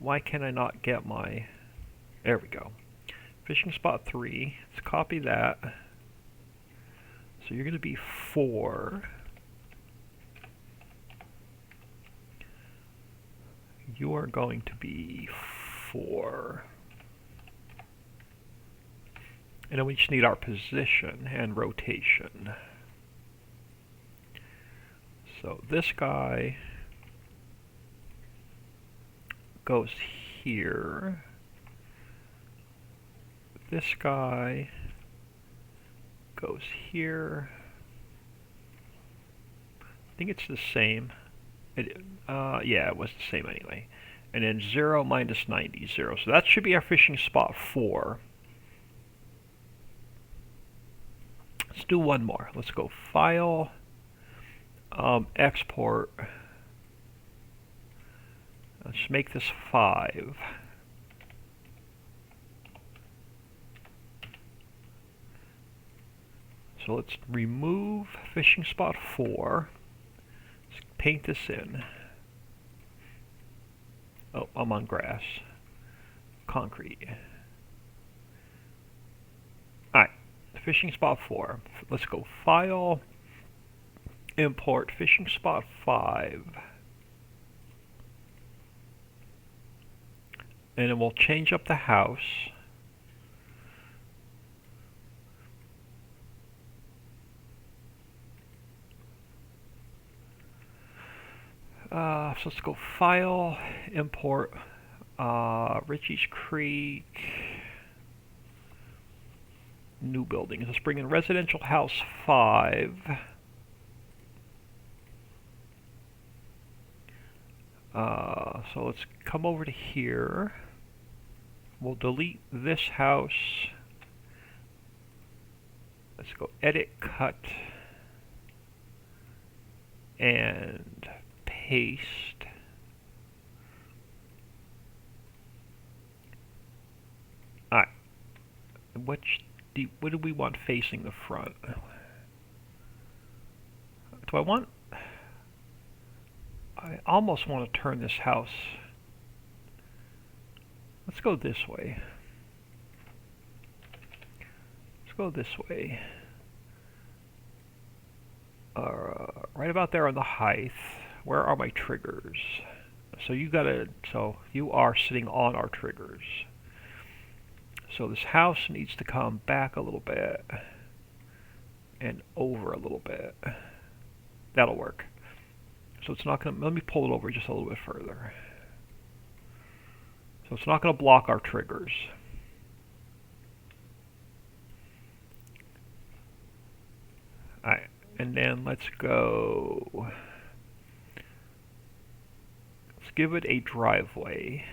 Why can I not get my... There we go. Fishing spot 3. Let's copy that. So you're going to be 4. You are going to be 4. And then we just need our position and rotation. So this guy goes here. This guy goes here. I think it's the same. Yeah, it was the same anyway. And then 0 minus 90, 0. So that should be our fishing spot 4. Let's do one more. Let's go File, Export. Let's make this 5. So let's remove fishing spot 4. Let's paint this in. Oh, I'm on grass. Concrete. Alright, fishing spot 4. Let's go File, Import fishing spot 5. And then we'll change up the house. So let's go File, Import, Ricci Creek, New Buildings. Let's bring in Residential House 5. So let's come over to here. We'll delete this house. Let's go Edit, Cut, and paste. Alright. What do we want facing the front? Do I want... I almost want to turn this house. Let's go this way. Let's go this way. right about there on the height. Where are my triggers? So you are sitting on our triggers. So this house needs to come back a little bit and over a little bit. That'll work. So it's not going to, let me pull it over just a little bit further. So it's not going to block our triggers. Alright, and then let's give it a driveway.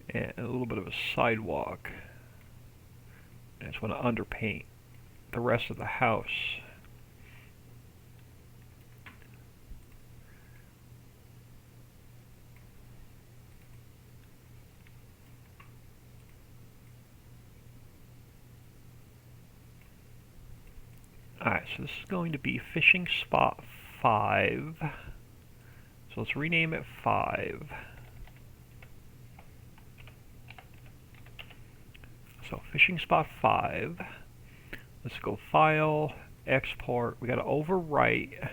And a little bit of a sidewalk. I just want to underpaint the rest of the house. Alright, so this is going to be fishing spot 5. So let's rename it 5. So fishing spot 5. Let's go file, export. We got to overwrite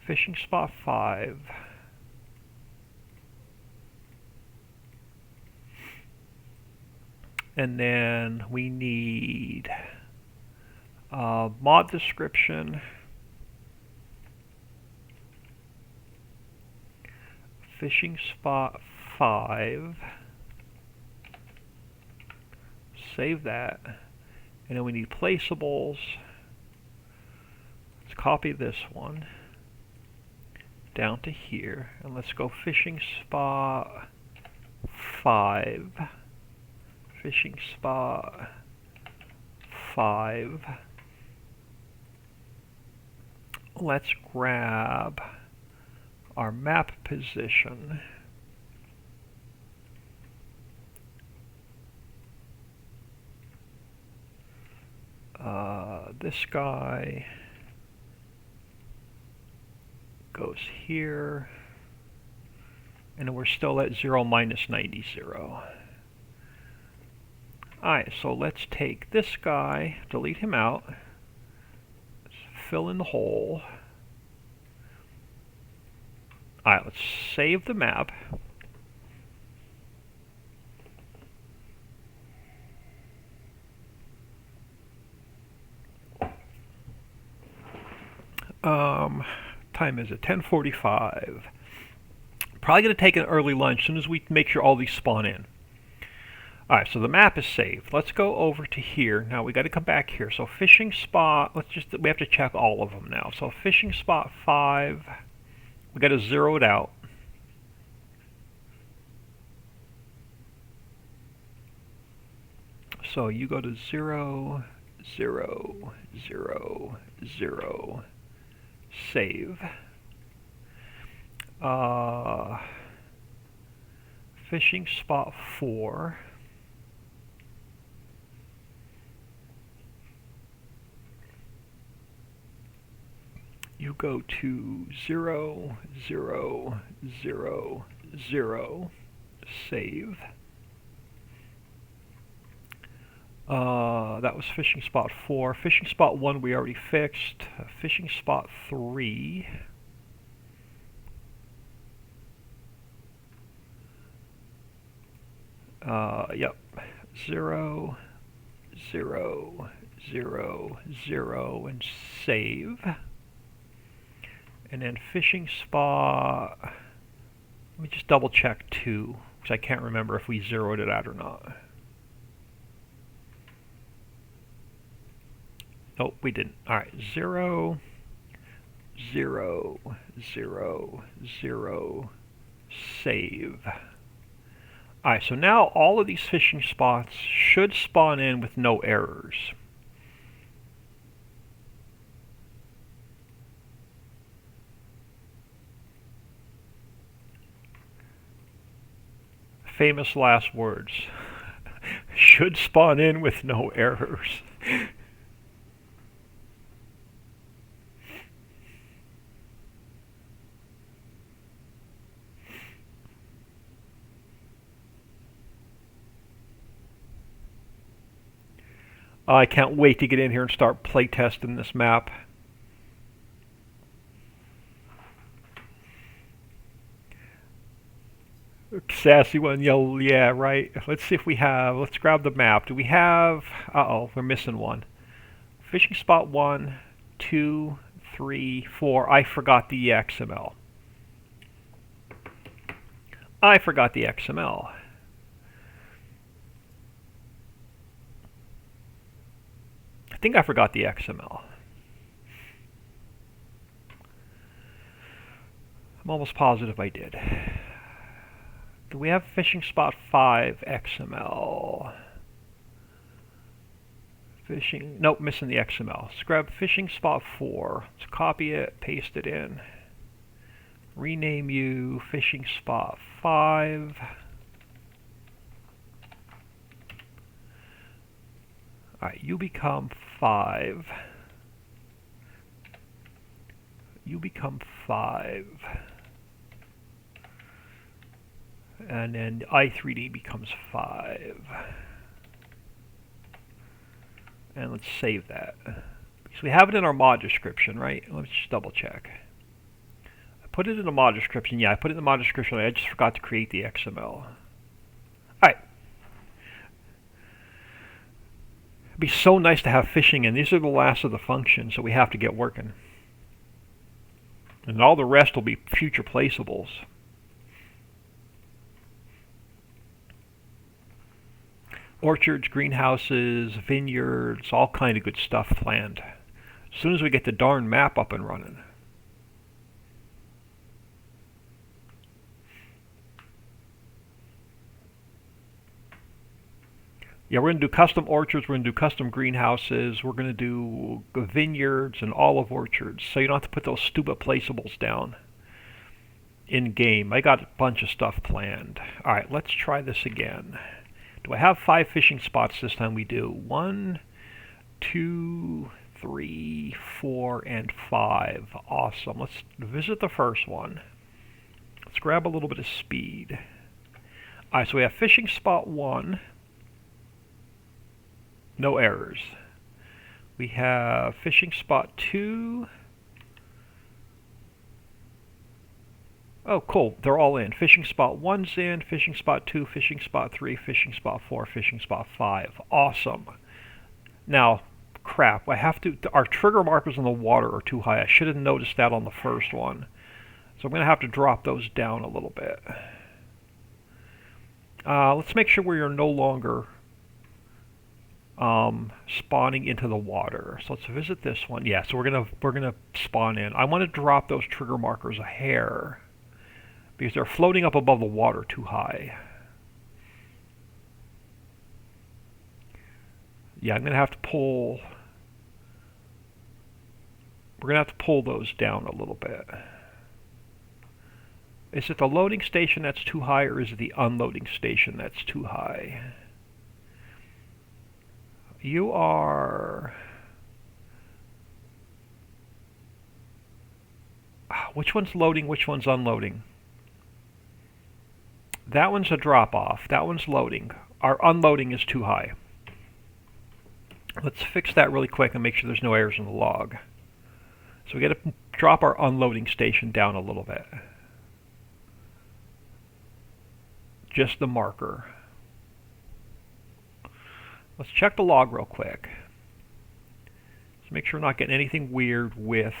fishing spot 5. And then we need mod description, fishing spot 5. Save that, and then we need placeables. Let's copy this one down to here, and let's go fishing spot 5, fishing spot 5. Let's grab our map position. This guy goes here, and then we're still at 0 minus 90, 0. Alright, so let's take this guy, delete him out, let's fill in the hole. Alright, let's save the map. Time is at 10:45. Probably going to take an early lunch as soon as we make sure all these spawn in. Alright, so the map is saved. Let's go over to here. Now we got to come back here. So fishing spot, we have to check all of them now. So fishing spot 5, we got to zero it out. So you go to 0, 0, 0, 0. Save. Fishing spot 4. You go to 0, 0, 0, 0. Save. That was fishing spot 4. Fishing spot 1 we already fixed. Fishing spot 3. Yep. 0, 0, 0, 0, and save. And then fishing spot, let me just double check 2, because I can't remember if we zeroed it out or not. Nope, we didn't. Alright, 0, 0, 0, 0, save. Alright, so now all of these fishing spots should spawn in with no errors. Famous last words. Should spawn in with no errors. I can't wait to get in here and start playtesting this map. Sassy one, yeah, right. Let's see if we have, let's grab the map. Do we have, uh-oh, we're missing one. Fishing spot 1, 2, 3, 4. I forgot the XML. I forgot the XML. I think I forgot the XML. I'm almost positive I did. Do we have fishing spot 5 XML? Fishing, nope, missing the XML. Let's grab fishing spot 4. Let's copy it, paste it in. Rename you fishing spot 5. Alright, you become 5. You become 5. And then I3D becomes 5. And let's save that. Because we have it in our mod description, right? Let's just double check. I put it in the mod description. Yeah, I put it in the mod description. I just forgot to create the XML. Alright. It'd be so nice to have fishing in. These are the last of the functions, so we have to get working. And all the rest will be future placeables. Orchards, greenhouses, vineyards, all kind of good stuff planned. As soon as we get the darn map up and running. Yeah, we're going to do custom orchards, we're going to do custom greenhouses, we're going to do vineyards and olive orchards, so you don't have to put those stupid placeables down in-game. I got a bunch of stuff planned. Alright, let's try this again. Do I have 5 fishing spots this time? We do. 1, 2, 3, 4, and 5. Awesome. Let's visit the first one. Let's grab a little bit of speed. Alright, so we have fishing spot 1. No errors. We have fishing spot 2. Oh, cool. They're all in. Fishing spot 1's in, fishing spot 2, fishing spot 3, fishing spot 4, fishing spot 5. Awesome. Now, crap. I have to... Our trigger markers on the water are too high. I should have noticed that on the first one. So I'm going to have to drop those down a little bit. Let's make sure we are no longer spawning into the water. So let's visit this one. Yeah, so we're gonna spawn in. I want to drop those trigger markers a hair, because they're floating up above the water too high. Yeah, I'm going to have to pull... We're going to have to pull those down a little bit. Is it the loading station that's too high, or is it the unloading station that's too high? You are... Which one's loading, which one's unloading? That one's a drop-off. That one's loading. Our unloading is too high. Let's fix that really quick and make sure there's no errors in the log. So we got to drop our unloading station down a little bit. Just the marker. Let's check the log real quick. Let's make sure we're not getting anything weird with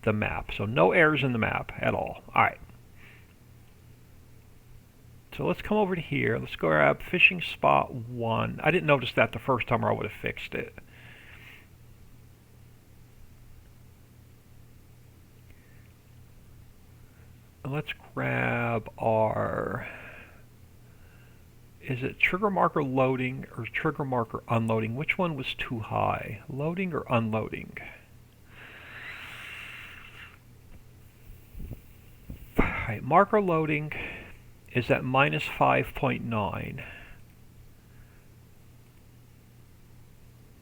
the map. So no errors in the map at all. Alright. So let's come over to here. Let's go grab fishing spot 1. I didn't notice that the first time, or I would have fixed it. And let's grab our... Is it trigger marker loading or trigger marker unloading? Which one was too high? Loading or unloading? Alright, marker loading is at minus 5.9.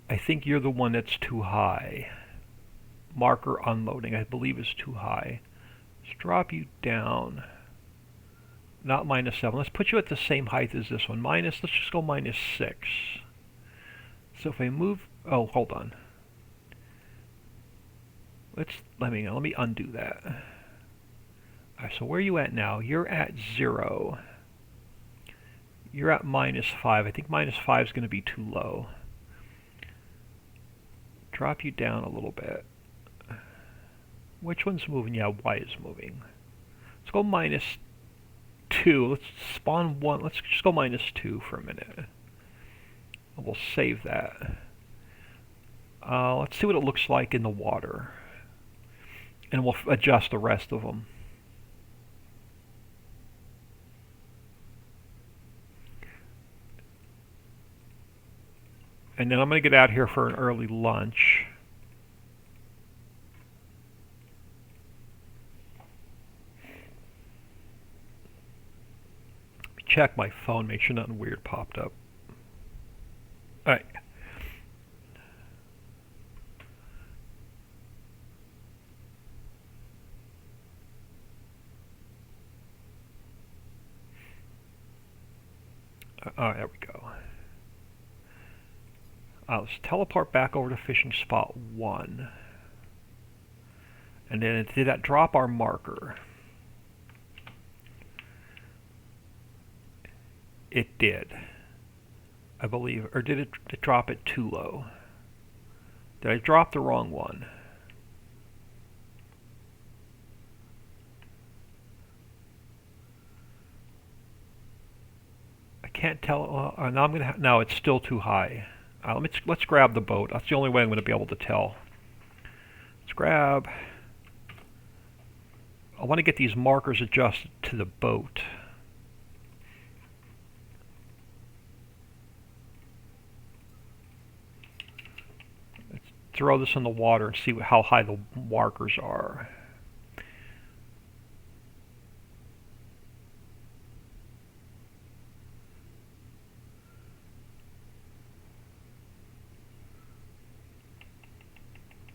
I think you're the one that's too high. Marker unloading, I believe, is too high. Let's drop you down. Not minus 7. Let's put you at the same height as this one. Let's just go minus 6. So if I move, oh, hold on. Let me undo that. All right, so where are you at now? You're at 0. You're at -5. I think -5 is going to be too low. Drop you down a little bit. Which one's moving? Yeah, Y is moving. Let's go -2. Let's spawn one. Let's just go -2 for a minute. We'll save that. Let's see what it looks like in the water. And we'll adjust the rest of them. And then I'm going to get out here for an early lunch. Check my phone, make sure nothing weird popped up. Alright. There we go. Let's teleport back over to fishing spot 1. And then did that drop our marker? It did, I believe. Or did it drop it too low? Did I drop the wrong one? I can't tell. Now I'm gonna. No, it's still too high. Let's grab the boat. That's the only way I'm going to be able to tell. Let's grab. I want to get these markers adjusted to the boat. Let's throw this in the water and see how high the markers are.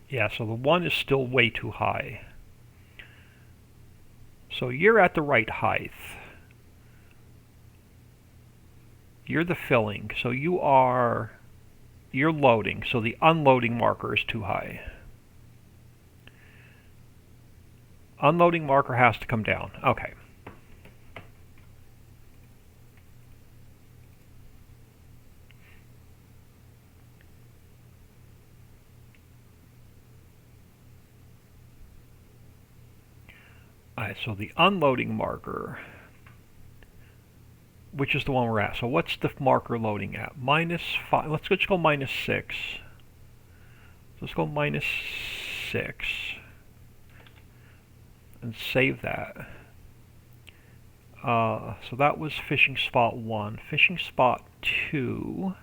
Yeah, so the 1 is still way too high. So you're at the right height. You're the filling, so you're loading, so the unloading marker is too high. Unloading marker has to come down. Okay. Alright, so the unloading marker, which is the one we're at. So what's the marker loading at? -5. Let's just go -6. Let's go -6. And save that. So that was fishing spot 1. Fishing spot 2.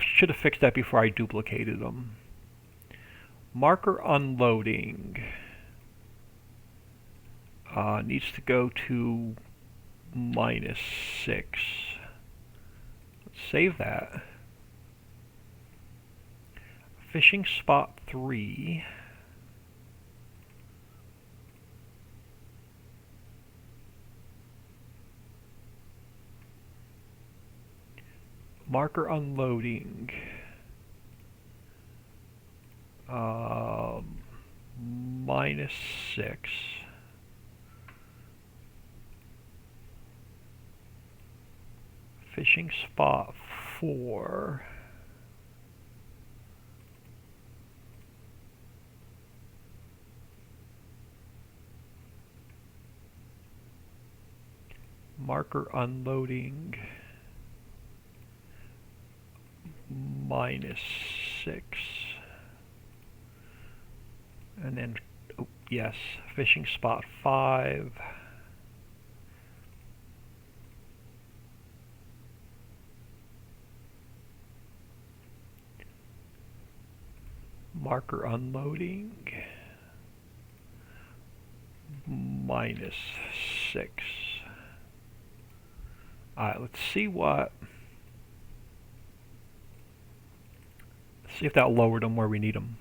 Should have fixed that before I duplicated them. Marker unloading needs to go to -6. Let's save that. Fishing spot 3. Marker unloading. -6. Fishing spot 4. Marker unloading. -6. And then, oh, yes, fishing spot 5. Marker unloading. -6. Alright, let's see if that lowered them where we need them.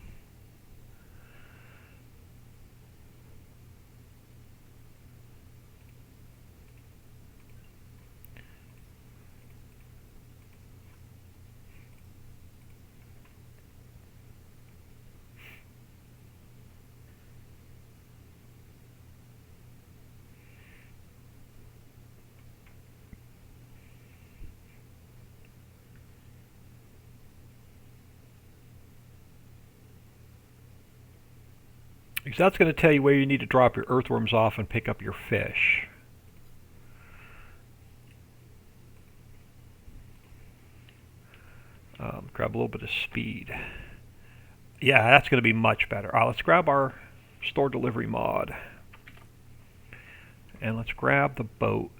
Because that's going to tell you where you need to drop your earthworms off and pick up your fish. Grab a little bit of speed. Yeah, that's going to be much better. Let's grab our store delivery mod. And let's grab the boat.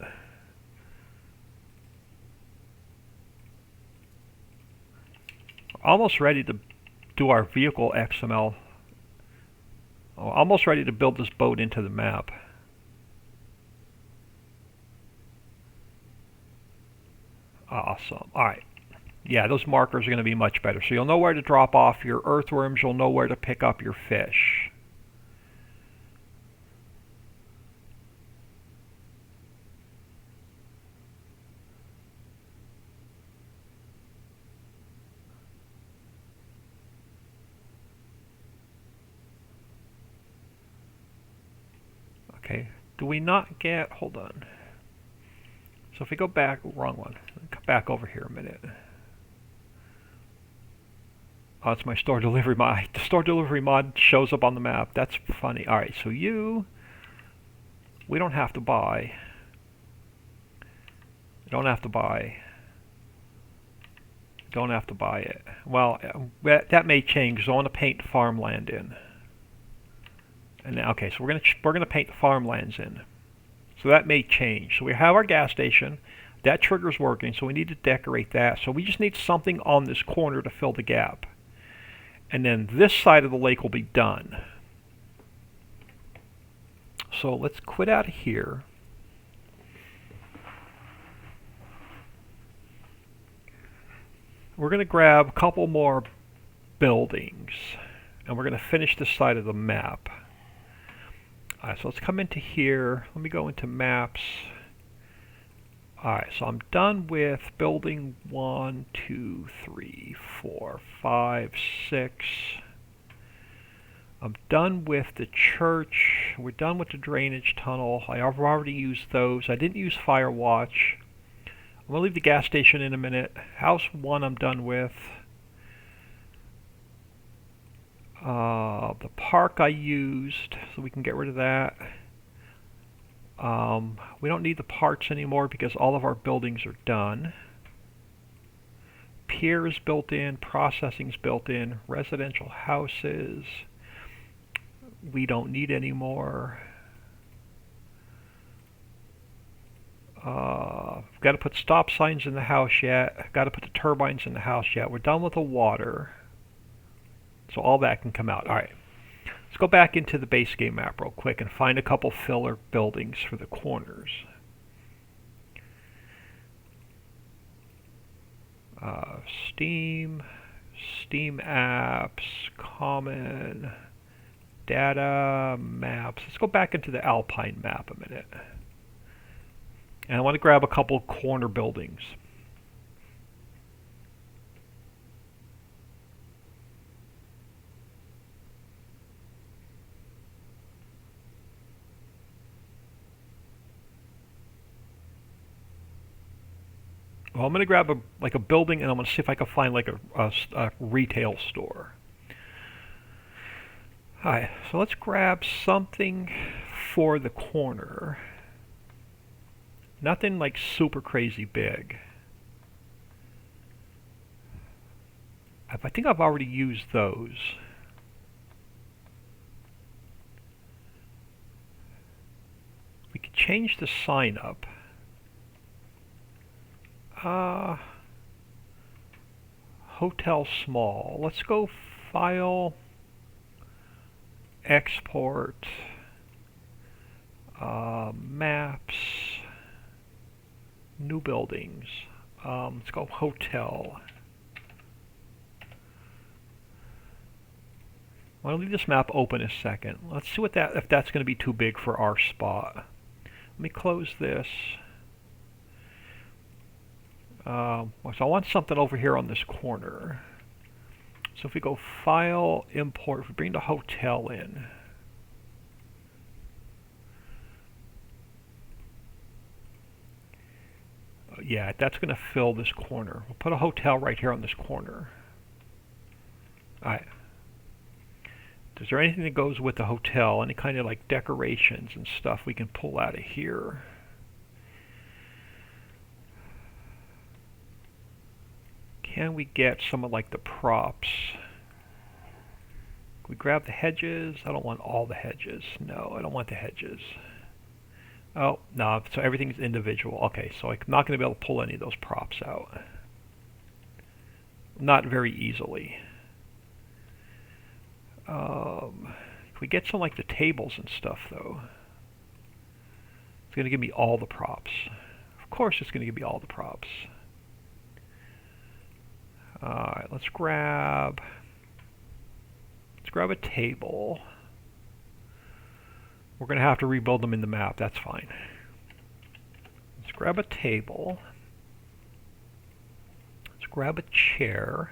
Almost ready to do our vehicle XML. Almost ready to build this boat into the map. Awesome. Alright. Yeah, those markers are going to be much better. So you'll know where to drop off your earthworms. You'll know where to pick up your fish. Okay. Do we not get... Hold on. So if we go back... Wrong one. Come back over here a minute. Oh, it's my store delivery mod. The store delivery mod shows up on the map. That's funny. Alright, so we don't have to buy. Don't have to buy. Don't have to buy it. Well, that may change. So I want to paint farmland in. And now, okay, so we're gonna paint the farmlands in. So that may change. So we have our gas station. That trigger's working, so we need to decorate that. So we just need something on this corner to fill the gap. And then this side of the lake will be done. So let's quit out of here. We're going to grab a couple more buildings. And we're going to finish this side of the map. Alright, so let's come into here. Let me go into maps. Alright, so I'm done with building 1, 2, 3, 4, 5, 6. I'm done with the church. We're done with the drainage tunnel. I've already used those. I didn't use Fire Watch. I'm going to leave the gas station in a minute. House 1 I'm done with. The park I used, so we can get rid of that. We don't need the parts anymore because all of our buildings are done. Pier is built in, processing's built in, residential houses we don't need anymore. Got to put stop signs in the house yet. Got to put the turbines in the house yet. We're done with the water. So all that can come out. Alright. Let's go back into the base game map real quick and find a couple filler buildings for the corners. Steam apps, common, data, maps. Let's go back into the Alpine map a minute. And I want to grab a couple corner buildings. Well, I'm going to grab a building, and I'm going to see if I can find like a retail store. Alright, so let's grab something for the corner. Nothing like super crazy big. I think I've already used those. We could change the sign up. Hotel small. Let's go file, export, maps, new buildings. Let's go hotel. I'll leave this map open a second. Let's see what if that's going to be too big for our spot. Let me close this. So I want something over here on this corner. So if we go file, import, if we bring the hotel in. Yeah, that's going to fill this corner. We'll put a hotel right here on this corner. Alright. Is there anything that goes with the hotel? Any kind of like decorations and stuff we can pull out of here? Can we get some of like the props? Can we grab the hedges? I don't want all the hedges. No, I don't want the hedges. Oh, no, so everything's individual. Okay, so I'm not going to be able to pull any of those props out. Not very easily. Can we get some like the tables and stuff though? It's going to give me all the props. Of course it's going to give me all the props. Alright, let's grab a table. We're going to have to rebuild them in the map, that's fine. Let's grab a table. Let's grab a chair.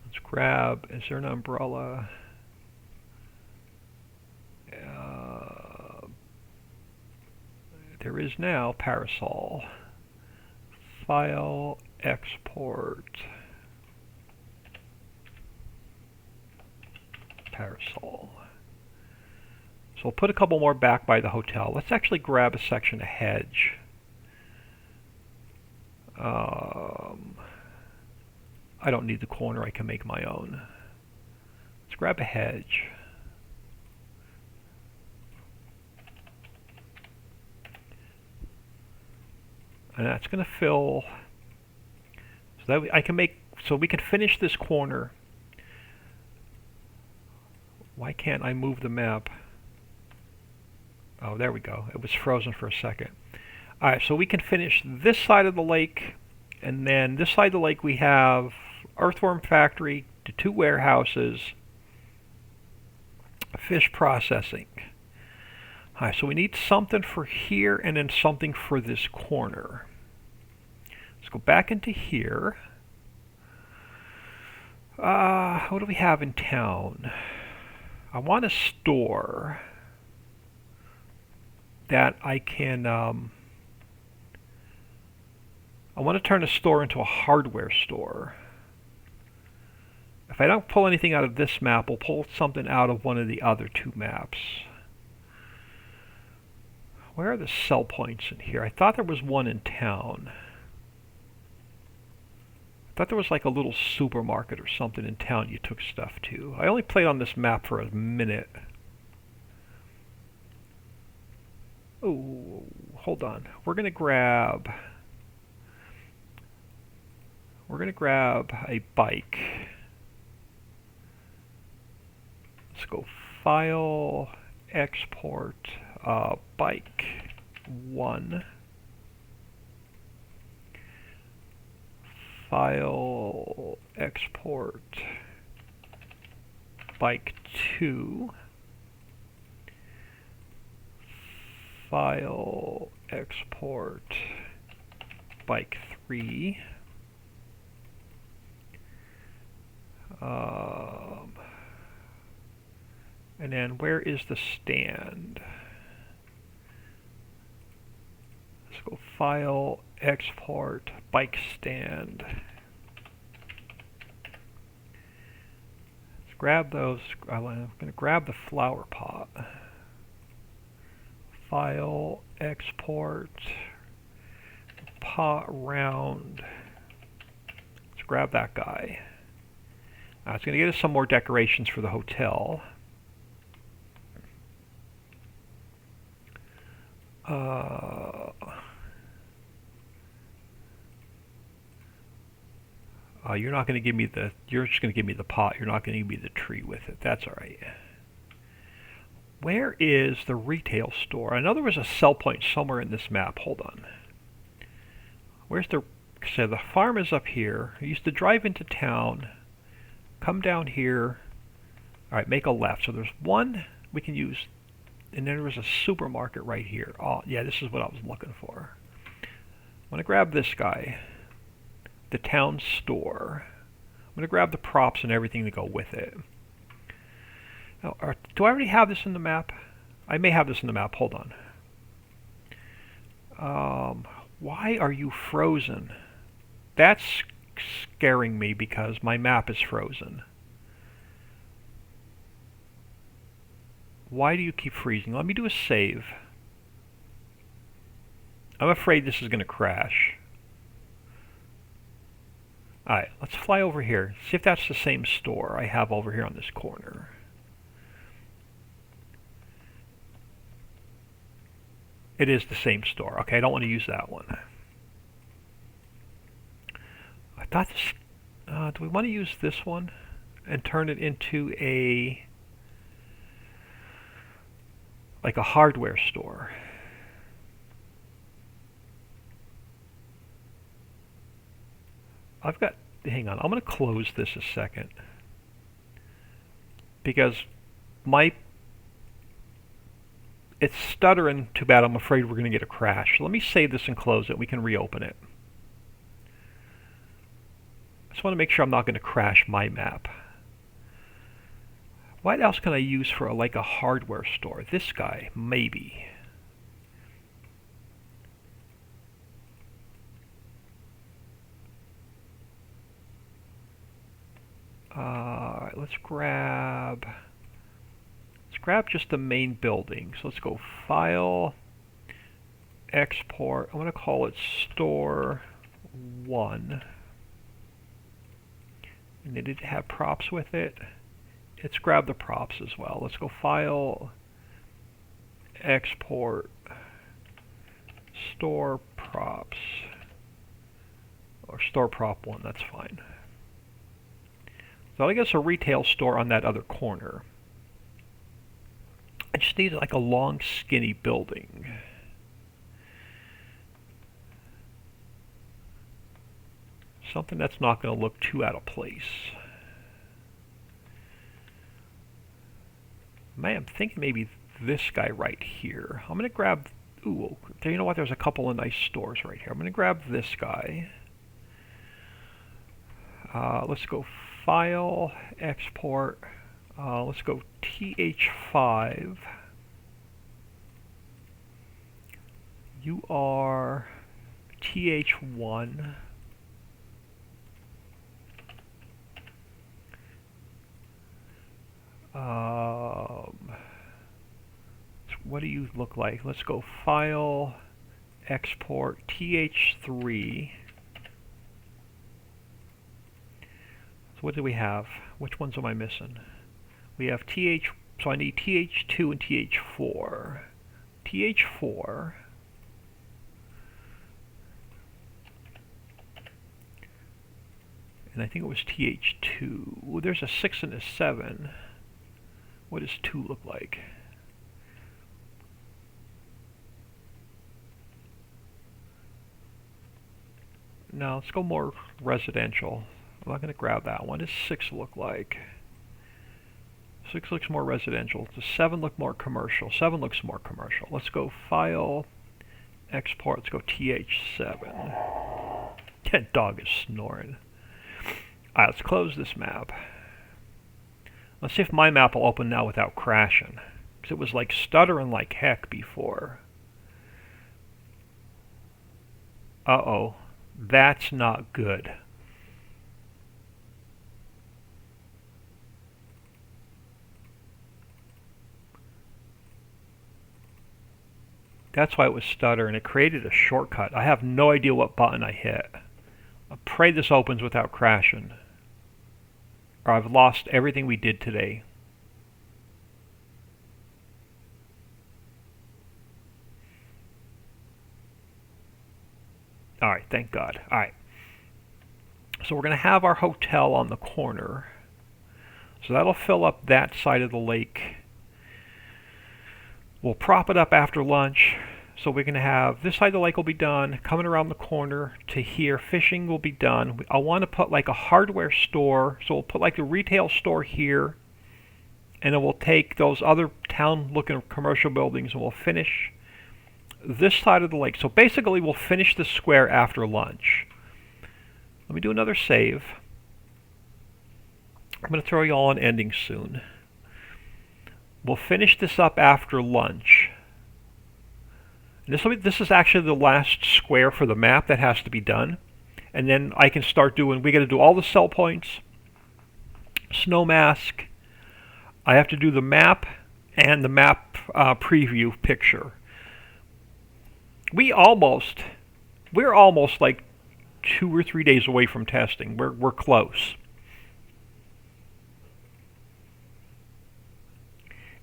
Let's grab, is there an umbrella? There is now parasol. File, export, parasol. So we'll put a couple more back by the hotel. Let's actually grab a section of hedge. I don't need the corner, I can make my own. Let's grab a hedge. And that's going to fill, so that I can make, so we can finish this corner. Why can't I move the map? Oh, there we go. It was frozen for a second. Alright, so we can finish this side of the lake, and then this side of the lake we have earthworm factory, the 2 warehouses, fish processing. Alright, so we need something for here and then something for this corner. Let's go back into here. What do we have in town? I want a store that I can, I want to turn a store into a hardware store. If I don't pull anything out of this map, we'll pull something out of one of the other 2 maps. Where are the sell points in here? I thought there was one in town. I thought there was like a little supermarket or something in town you took stuff to. I only played on this map for a minute. Oh, hold on. We're gonna grab a bike. Let's go file, export, bike 1. File, export, bike 2. File, export, bike 3. And then where is the stand? Let's go file, export, bike stand. Let's grab those. I'm going to grab the flower pot. File, export, pot round. Let's grab that guy. It's going to get us some more decorations for the hotel. You're not going to give me the, you're just going to give me the pot. You're not going to give me the tree with it. That's all right. Where is the retail store? I know there was a sell point somewhere in this map. Hold on. Where's the, so the farm is up here. I used to drive into town, come down here. All right, make a left. So there's one we can use, and then there was a supermarket right here. Oh, yeah, this is what I was looking for. I'm going to grab this guy, the town store. I'm going to grab the props and everything to go with it. Now, do I already have this in the map? I may have this in the map. Hold on. Why are you frozen? That's scaring me because my map is frozen. Why do you keep freezing? Let me do a save. I'm afraid this is going to crash. Alright, let's fly over here. See if that's the same store I have over here on this corner. It is the same store. Okay, I don't want to use that one. I thought this... do we want to use this one and turn it into a... like a hardware store? I've got... hang on, I'm going to close this a second. Because it's stuttering too bad. I'm afraid we're going to get a crash. Let me save this and close it. We can reopen it. I just want to make sure I'm not going to crash my map. What else can I use for like a hardware store? This guy, maybe. Let's grab just the main building. So let's go File, Export. I'm going to call it Store 1. And it did have props with it. Let's grab the props as well. Let's go File, Export, Store Props. Or Store Prop 1, that's fine. So I guess a retail store on that other corner. I just need like a long, skinny building. Something that's not going to look too out of place. Man, I'm thinking maybe this guy right here. I'm going to grab... ooh, you know what? There's a couple of nice stores right here. I'm going to grab this guy. Let's go File, Export. Let's go TH5. You are TH1. What do you look like? Let's go File, Export, TH3. So what do we have? Which ones am I missing? We have TH, so I need TH2 and TH4. TH4. And I think it was TH2. Ooh, there's a 6 and a 7. What does 2 look like? No, let's go more residential. I'm not going to grab that one. What does 6 look like? 6 looks more residential. Does 7 look more commercial? 7 looks more commercial. Let's go File, Export. Let's go TH7. That dog is snoring. Alright, let's close this map. Let's see if my map will open now without crashing. Because it was like stuttering like heck before. Uh-oh. That's not good. That's why it was stuttering. It created a shortcut. I have no idea what button I hit. I pray this opens without crashing. Or I've lost everything we did today. Alright, thank God. Alright. So we're going to have our hotel on the corner. So that'll fill up that side of the lake. We'll prop it up after lunch. So we're going to have this side of the lake will be done. Coming around the corner to here, fishing will be done. I want to put like a hardware store. So we'll put like a retail store here. And then we'll take those other town-looking commercial buildings and we'll finish this side of the lake. So basically we'll finish the square after lunch. Let me do another save. I'm going to throw you all on ending soon. We'll finish this up after lunch. And this is actually the last square for the map that has to be done. And then I can start doing, we got to do all the cell points, snow mask. I have to do the map and the map preview picture. We're almost like 2 or 3 days away from testing. We're close.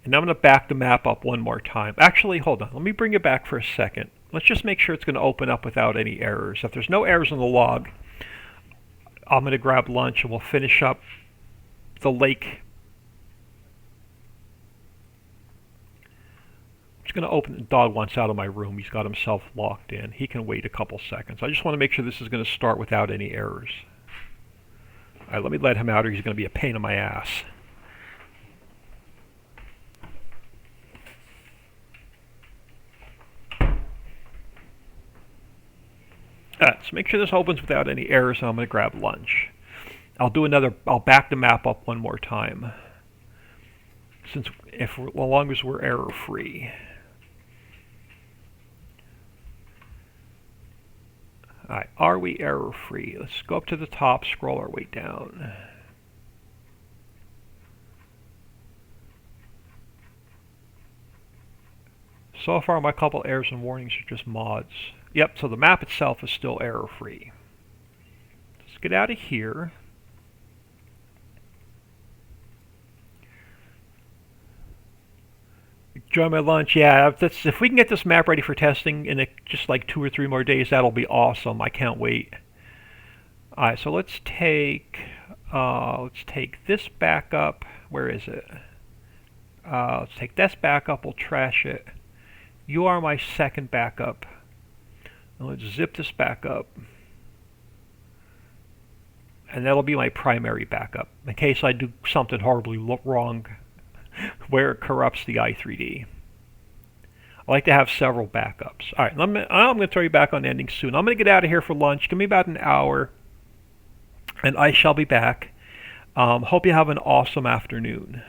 And I'm going to back the map up one more time. Actually, hold on. Let me bring it back for a second. Let's just make sure it's going to open up without any errors. If there's no errors in the log, I'm going to grab lunch and we'll finish up the lake. I'm just going to open. The dog wants out of my room. He's got himself locked in. He can wait a couple seconds. I just want to make sure this is going to start without any errors. All right, let me let him out or he's going to be a pain in my ass. So make sure this opens without any errors, and I'm going to grab lunch. I'll back the map up one more time, as long as we're error free. Alright, are we error free? Let's go up to the top, scroll our way down. So far my couple errors and warnings are just mods. Yep, so the map itself is still error-free. Let's get out of here. Enjoy my lunch. Yeah, if we can get this map ready for testing in just like 2 or 3 more days, that'll be awesome. I can't wait. Alright, so let's take this back up. Where is it? Let's take this back up. We'll trash it. You are my second backup. Let's zip this back up. And that'll be my primary backup in case I do something horribly wrong where it corrupts the i3D. I like to have several backups. Alright, I'm going to throw you back on ending soon. I'm going to get out of here for lunch. Give me about an hour and I shall be back. Hope you have an awesome afternoon.